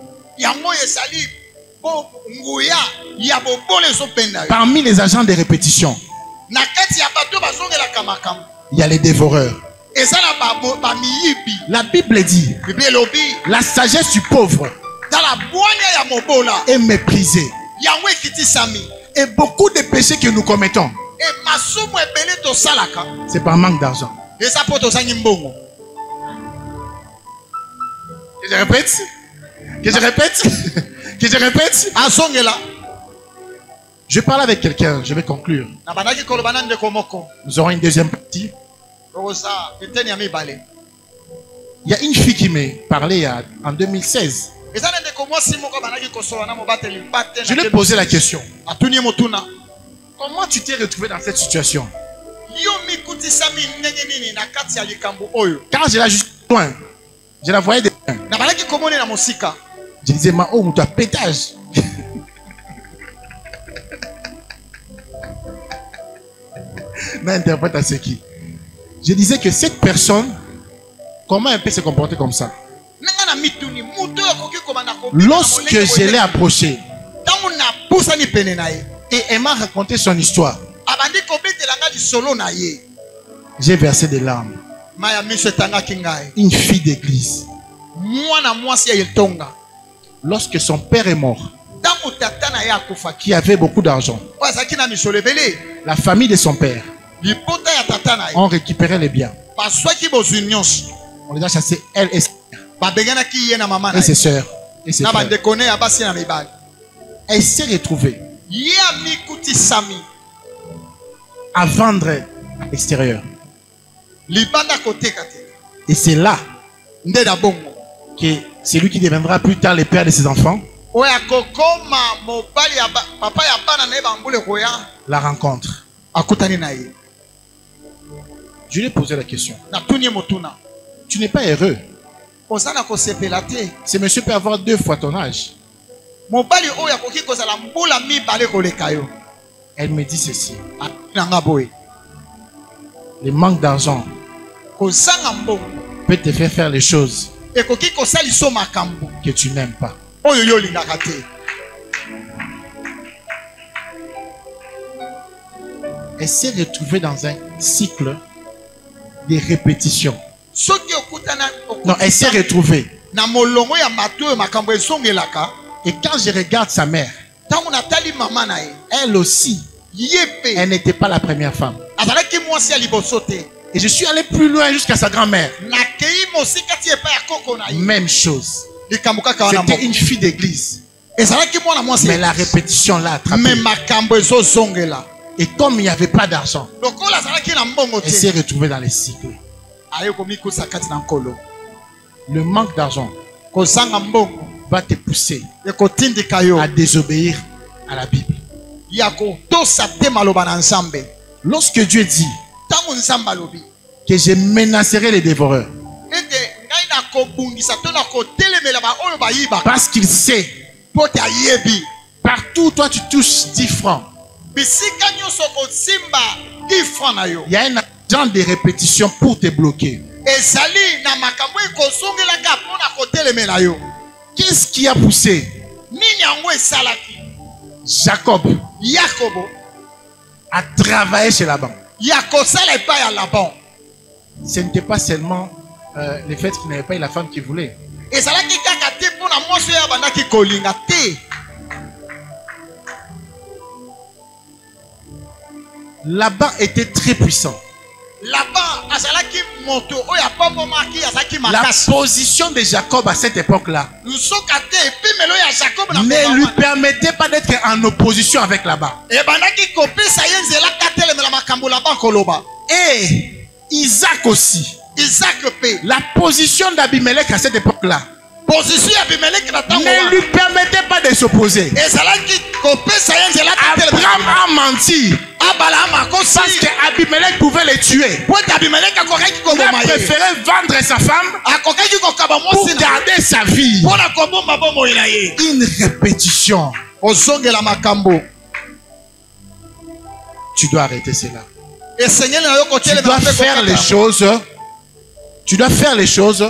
Parmi les agents de répétition, il y a les dévoreurs. La Bible dit, la sagesse du pauvre est méprisée. Et beaucoup de péchés que nous commettons, c'est par manque d'argent. Que je répète? Que je répète? Que je répète? Je parle avec quelqu'un, je vais conclure. Nous aurons une deuxième partie. Il y a une fille qui m'a parlé en 2016. Je lui ai posé la question. Comment tu t'es retrouvé dans cette situation? Quand je la juste loin, je la voyais de loin. Je disais, oh, tu as pétage. N'interprète à ce qui. Je disais que cette personne, comment elle peut se comporter comme ça? Lorsque je l'ai approché et elle m'a raconté son histoire, j'ai versé des larmes. Une fille d'église. Lorsque son père est mort, qui avait beaucoup d'argent, la famille de son père ont récupéré les biens. On les a chassés, elle et ses sœurs et ses frères. Elle s'est retrouvée à vendre à l'extérieur. Et c'est là que c'est lui qui deviendra plus tard le père de ses enfants. La rencontre. Je lui ai posé la question. Tu n'es pas heureux. Ce monsieur peut avoir 2 fois ton âge. Elle me dit ceci. Le manque d'argent peut te faire les choses que tu n'aimes pas. Elle s'est retrouvée dans un cycle de répétition. Non, elle s'est retrouvée. Et quand je regarde sa mère, elle aussi, elle n'était pas la première femme. Et je suis allé plus loin jusqu'à sa grand-mère. Même chose. C'était une fille d'église. Mais la répétition l'a attrapée. Et comme il n'y avait pas d'argent, elle s'est retrouvée dans les cycles. Le manque d'argent va te pousser à désobéir à la Bible. Lorsque Dieu dit que je menacerai les dévoreurs, parce qu'il sait, partout où toi tu touches 10 francs, il y a un agent de répétition pour te bloquer. Qu'est-ce qui a poussé Jacob a travaillé chez Laban? Ce n'était pas seulement le fait qu'il n'avait pas eu la femme qu'il voulait. Laban était très puissant. La position de Jacob à cette époque-là ne lui permettait pas d'être en opposition avec Laban. Et Isaac aussi. La position d'Abimelech à cette époque-là ne lui permettait pas de s'opposer. Abraham a menti parce qu'Abimelech pouvait les tuer. Il a préféré vendre sa femme pour garder sa vie. Une répétition. Tu dois arrêter cela. Tu dois faire les choses. Tu dois faire les choses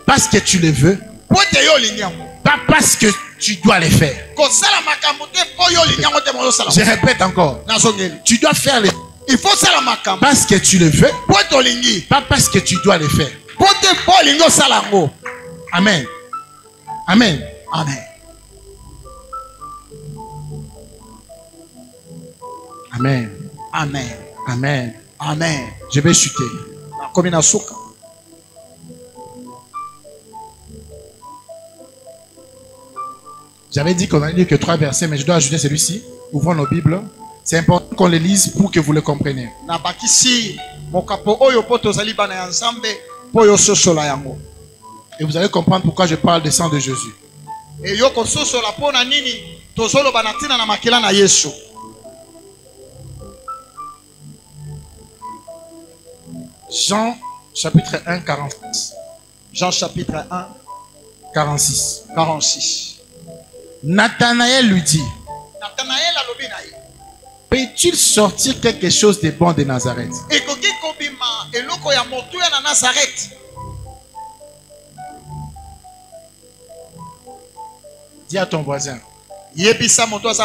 parce que tu les veux, pas parce que tu dois les faire. Je répète encore. Tu dois faire les choses parce que tu les veux, pas parce que tu dois les faire. Amen. Amen. Amen. Amen. Amen. Amen. Amen. Je vais chuter. J'avais dit qu'on allait lire que 3 versets, mais je dois ajouter celui-ci. Ouvrons nos Bibles. C'est important qu'on les lise pour que vous le compreniez. Et vous allez comprendre pourquoi je parle du sang de Jésus. Jean chapitre 1, 46. Jean chapitre 1, 46. 46. Nathanaël lui dit, peut-il sortir quelque chose de bon de Nazareth? Dis à ton voisin,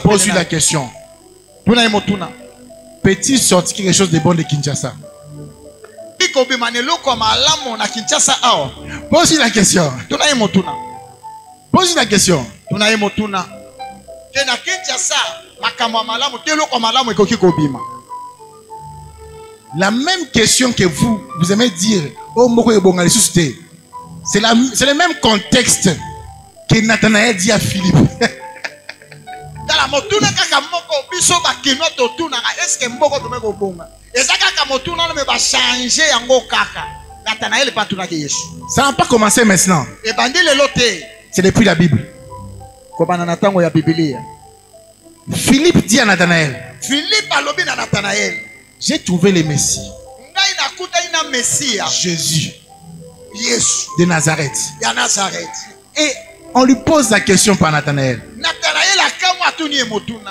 pose-lui la question. Peut-il sortir quelque chose de bon de Kinshasa? Pose-lui la question. Pose-lui la question. La même question que vous aimez dire, oh, c'est le même contexte que Nathanaël dit à Philippe. Ça n'a pas commencé maintenant. C'est depuis la Bible. Philippe dit à Nathanaël, j'ai trouvé le Messie, Jésus de Nazareth. Et on lui pose la question par Nathanaël,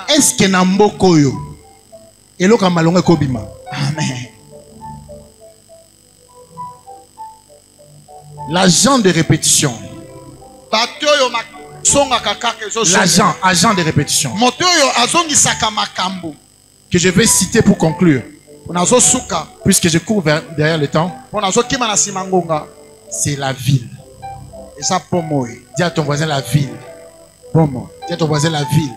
est-ce que Namboko yo eloka malonga kobima? Amen. L'agent de répétition. Agent de répétition. Que je vais citer pour conclure. Puisque je cours derrière le temps. C'est la ville. Dis à ton voisin la ville. Dis à ton voisin la ville.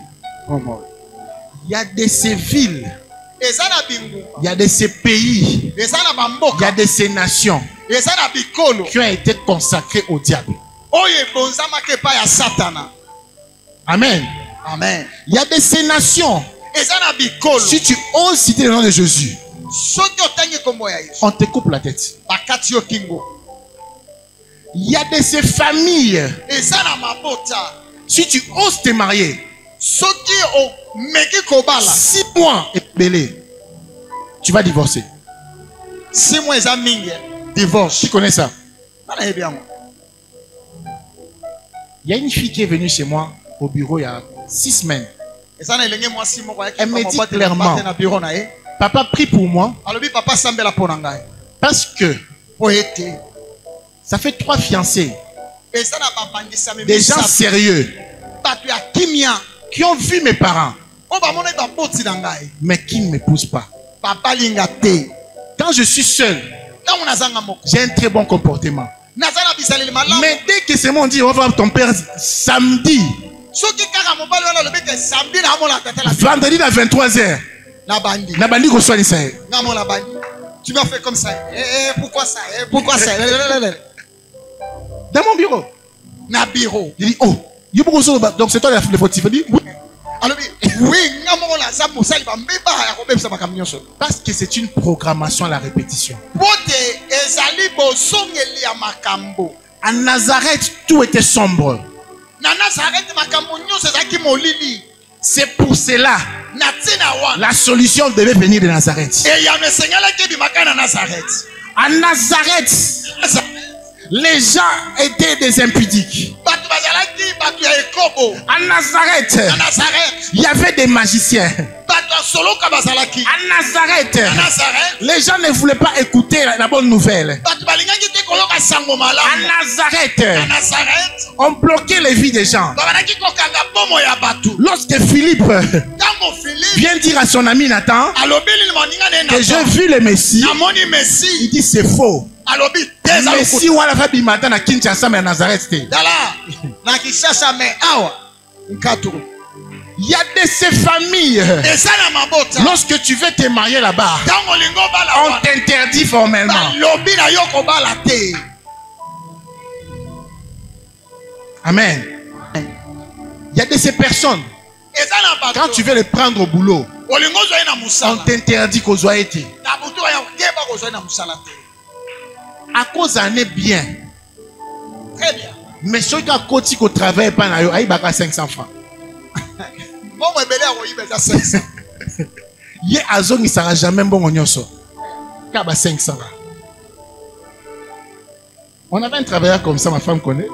Il y a de ces villes. Il y a de ces pays. Il y a de ces nations qui ont été consacrées au diable. Amen. Amen. Il y a de ces nations. Si tu oses citer le nom de Jésus, on te coupe la tête. Il y a de ces familles. Si tu oses te marier, 6 mois et belé, tu vas divorcer. 6 mois et divorce. Tu connais ça? Il y a une fille qui est venue chez moi au bureau il y a 6 semaines. Elle me dit clairement, papa prie pour moi parce que ça fait 3 fiancés, des gens sérieux qui ont vu mes parents mais qui ne m'épousent pas. Quand je suis seul, j'ai un très bon comportement. Mais dès que c'est mon dit, on va voir ton père samedi, vendredi à 23h, Nabandi reçoit ça. Tu m'as fait comme ça. Pourquoi ça? Pourquoi ça? Dans mon bureau. Na bureau. Il dit, oh, donc c'est toi le fautif. Il dit, oui. Alors, oui, Parce que c'est une programmation à la répétition. À Nazareth, tout était sombre. C'est pour cela la solution devait venir de Nazareth. À Nazareth, les gens étaient des impudiques. À Nazareth, il y avait des magiciens. À Nazareth, les gens ne voulaient pas écouter la bonne nouvelle. À Nazareth, on bloquait les vies des gens. Lorsque Philippe vient dire à son ami Nathan que j'ai vu le Messie, il dit c'est faux. Le Messie ou la famille matin à Kinshasa mais à Nazareth. Il y a de ces familles. Lorsque tu veux te marier là-bas, on t'interdit formellement. Amen. Il y a de ces personnes. Quand tu veux les prendre au boulot, on t'interdit qu'aux oies été. À cause d'un est bien. Très bien. Mais ceux qui ont côté au travail, il y a 500 francs. Il y a un zone qui ne sera jamais bon. Il y a 500 là. On avait un travailleur comme ça, ma femme connaît.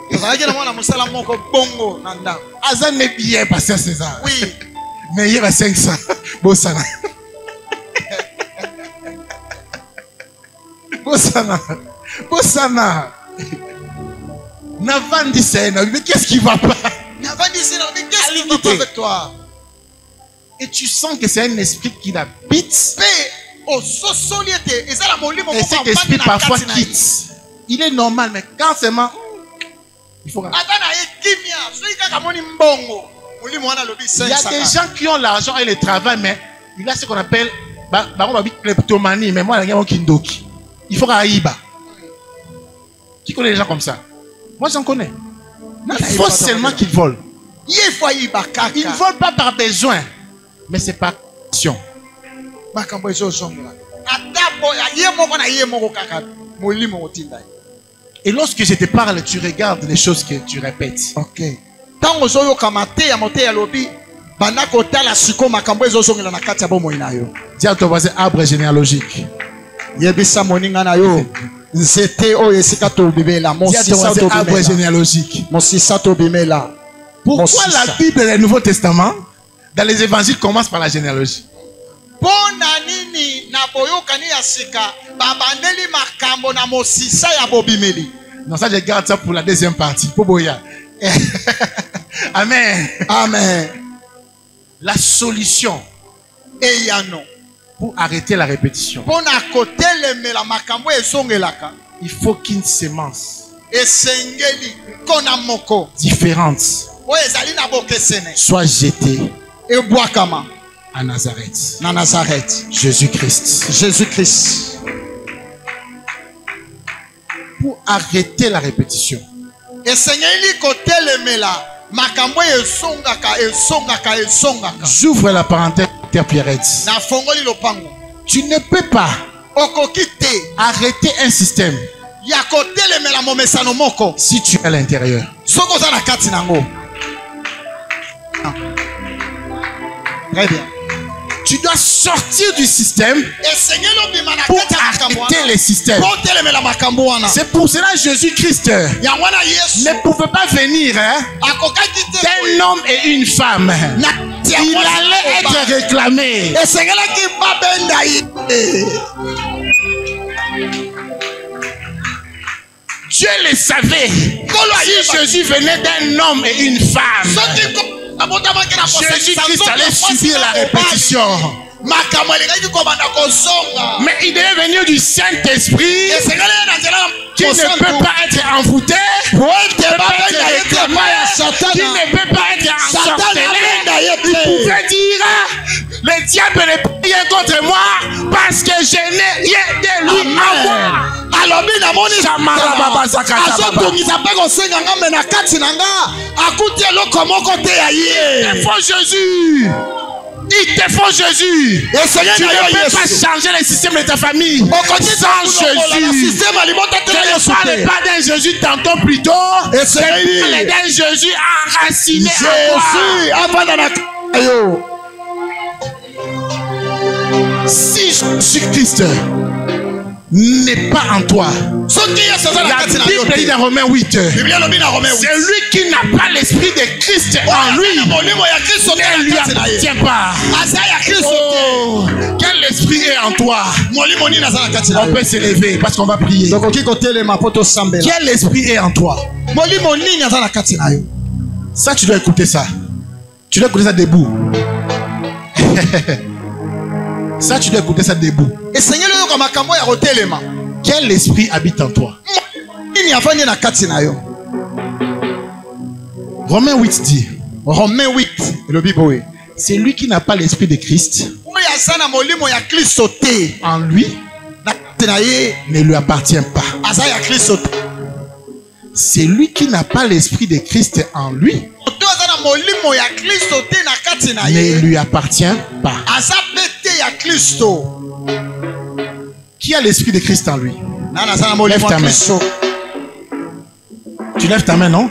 Azan est bien passé à César. Oui. Mais il y a 500. Bossana. Bossana. Bossana. Navandi Sena. Mais qu'est-ce qui va pas? Navandi Sena, mais qu'est-ce qui va pas avec toi? Et tu sens que c'est un esprit qui l'habite. Et cet esprit parfois quitte. Il est normal, mais quand seulement il faut. Il y a des gens qui ont l'argent et le travail, mais il y a ce qu'on appelle kleptomanie. Mais moi, il y a un kindoki. Il faut Aïba. Qui connaît les gens comme ça? Moi, j'en connais. Il faut seulement qu'ils volent. Ils ne volent pas par besoin, mais c'est par action. Et lorsque je te parle, tu regardes les choses que tu répètes. Ok. Dis à ton voisin, arbre généalogique. Dis à ton voisin, arbre généalogique. Pourquoi la Bible et le Nouveau Testament, dans les évangiles, commence par la généalogie? Non, ça je garde ça pour la deuxième partie. Amen. Amen. La solution pour arrêter la répétition, il faut qu'une sémence différente soit jetée à Nazareth. Jésus-Christ. Jésus-Christ. Pour arrêter la répétition, j'ouvre la parenthèse, Pierrette. Tu ne peux pas arrêter un système si tu es à l'intérieur. Très bien. Tu dois sortir du système pour arrêter les systèmes. C'est pour cela que Jésus-Christ ne pouvait pas venir d'un homme et une femme. Il allait être réclamé. Dieu le savait. Si Jésus venait d'un homme et une femme, Jésus-Christ allait subir la répétition. Mais il devait venir du Saint-Esprit qui ne peut pas être envoûté, qui ne peut pas être réclamé, qui ne peut pas être ensorcelé. Il pouvait dire, le diable n'est pas rien contre moi parce que je n'ai rien de alobi na moni azotungisa mpe kosenga nga me na kati na nga akuti eloko moko te ya ye. Il te faut Jésus. Il te faut Jésus. Tu ne peux pas changer le système de ta famille sans Jésus. Je ne parle pas d'un Jésus tantôt plus tôt. Je parle d'un Jésus enraciné en toi. Si Jésus-Christ n'est pas en toi, la Bible dit dans Romains 8, c'est lui qui n'a pas l'esprit de Christ en lui, ne lui appartient pas. Oh, quel esprit est en toi? On peut s'élever parce qu'on va prier. Quel esprit est en toi? Ça, tu dois écouter ça. Tu dois écouter ça debout. Ça, tu dois écouter ça debout. Quel esprit habite en toi? Romains 8 dit, Romains 8, c'est lui qui n'a pas l'esprit de Christ en lui, ne lui appartient pas. C'est lui qui n'a pas l'esprit de Christ en lui, ne lui appartient pas. Qui a l'esprit de Christ en lui? Lève ta main. Tu lèves ta main, non?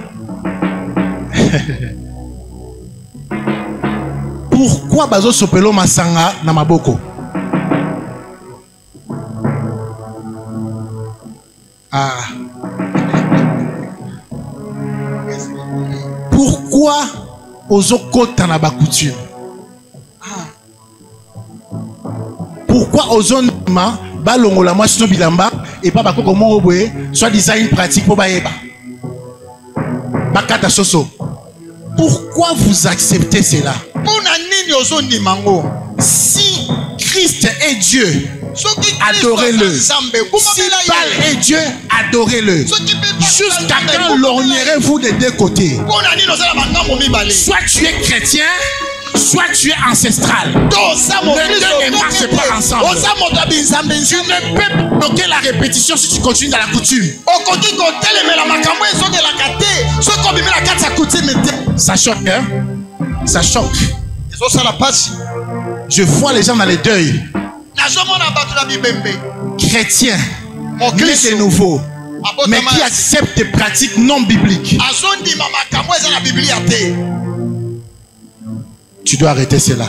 Pourquoi bazo sopelo masanga na maboko? Ah. Pourquoi ozokota na bakoutume? Pourquoi ozonima balongola moi sino bilamba et pas bakoko moko boye soit design pratique pour baeba bakata soso? Pourquoi vous acceptez cela? Si Christ est Dieu, adorez-le. Si Baal est Dieu, adorez-le. Jusqu'à quand lorgnerez-vous des deux côtés? Soit tu es chrétien, soit tu es ancestral. Les deux ne marchent pas ensemble. Tu ne peux bloquer la répétition si tu continues dans la coutume. Ça choque, hein? Ça choque. Je vois les gens dans les deuils. Chrétiens, nés de nouveau, mais qui acceptent des pratiques non bibliques. Tu dois arrêter cela.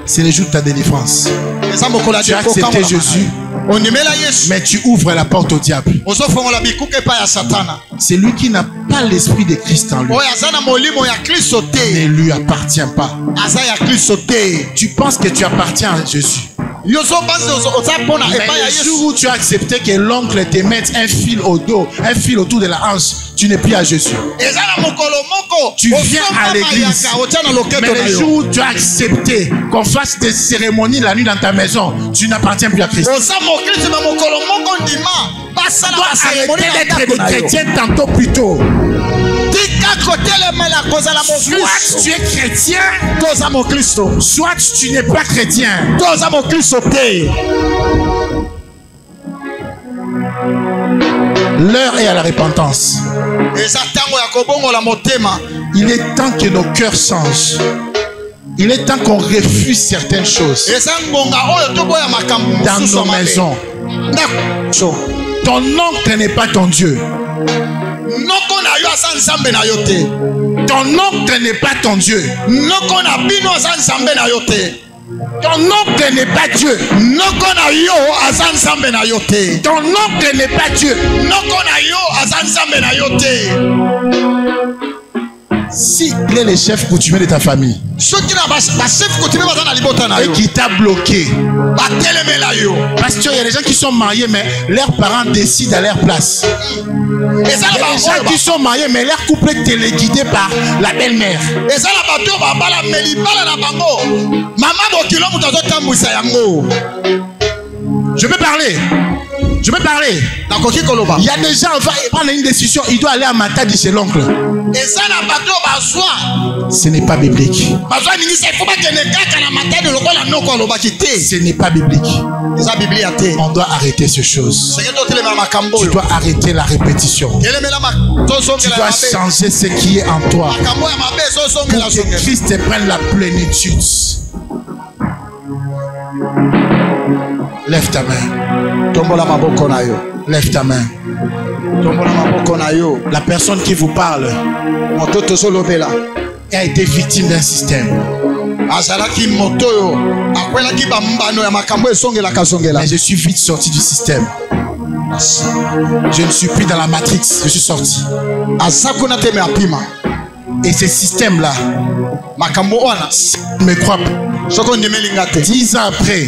C'est le jour de ta délivrance. Tu as accepté Jésus, mais tu ouvres la porte au diable. C'est lui qui n'a pas l'esprit de Christ en lui. Ne lui appartient pas. Tu penses que tu appartiens à Jésus. Mais le jour où tu as accepté que l'oncle te mette un fil au dos, un fil autour de la hanche, tu n'es plus à Jésus. Tu viens à l'église. Mais le jour où tu as accepté qu'on fasse des cérémonies la nuit dans ta maison, tu n'appartiens plus à Christ. Tu dois arrêter d'être des chrétiens tantôt plus tôt. Soit tu es chrétien, soit tu n'es pas chrétien. L'heure est à la repentance. Il est temps que nos cœurs changent. Il est temps qu'on refuse certaines choses dans nos maisons. Ton oncle n'est pas ton Dieu. Ton oncle n'est pas ton Dieu. Ton oncle n'est pas Dieu. Ton oncle n'est pas Dieu. Si il est le chef coutumier de ta famille et qui t'a bloqué, parce qu'il y a des gens qui sont mariés mais leurs parents décident à leur place. Il y a des gens qui sont mariés mais leur couple est téléguidé par la belle-mère. Je peux parler. Je vais parler. Il y a des gens, on va prendre une décision, il doit aller à Matadi chez l'oncle. Ce n'est pas biblique. Ce n'est pas biblique. On doit arrêter ces choses. Tu dois arrêter la répétition. Tu dois changer ce qui est en toi pour que Christ prenne la plénitude. Lève ta main. Lève ta main. La personne qui vous parle a été victime d'un système. Mais je suis vite sorti du système. Je ne suis plus dans la matrix, je suis sorti. Et ce système-là me croit. 10 ans après,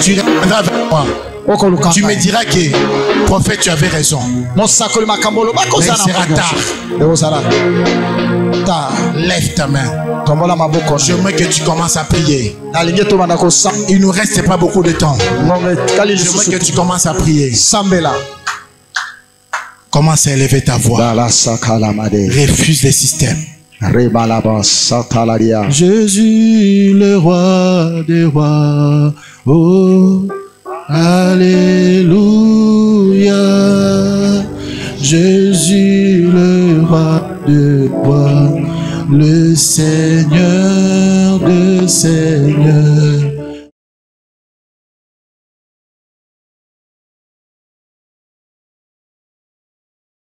tu reviendras vers moi. Tu me diras que, prophète, tu avais raison. Mais il sera tard. Lève ta main. J'aimerais que tu commences à prier. Il ne nous reste pas beaucoup de temps. J'aimerais que tu commences à prier. Commence à élever ta voix. Refuse les systèmes. Jésus, le roi des rois. Oh, alléluia. Jésus, le roi des rois. Le Seigneur de Seigneurs.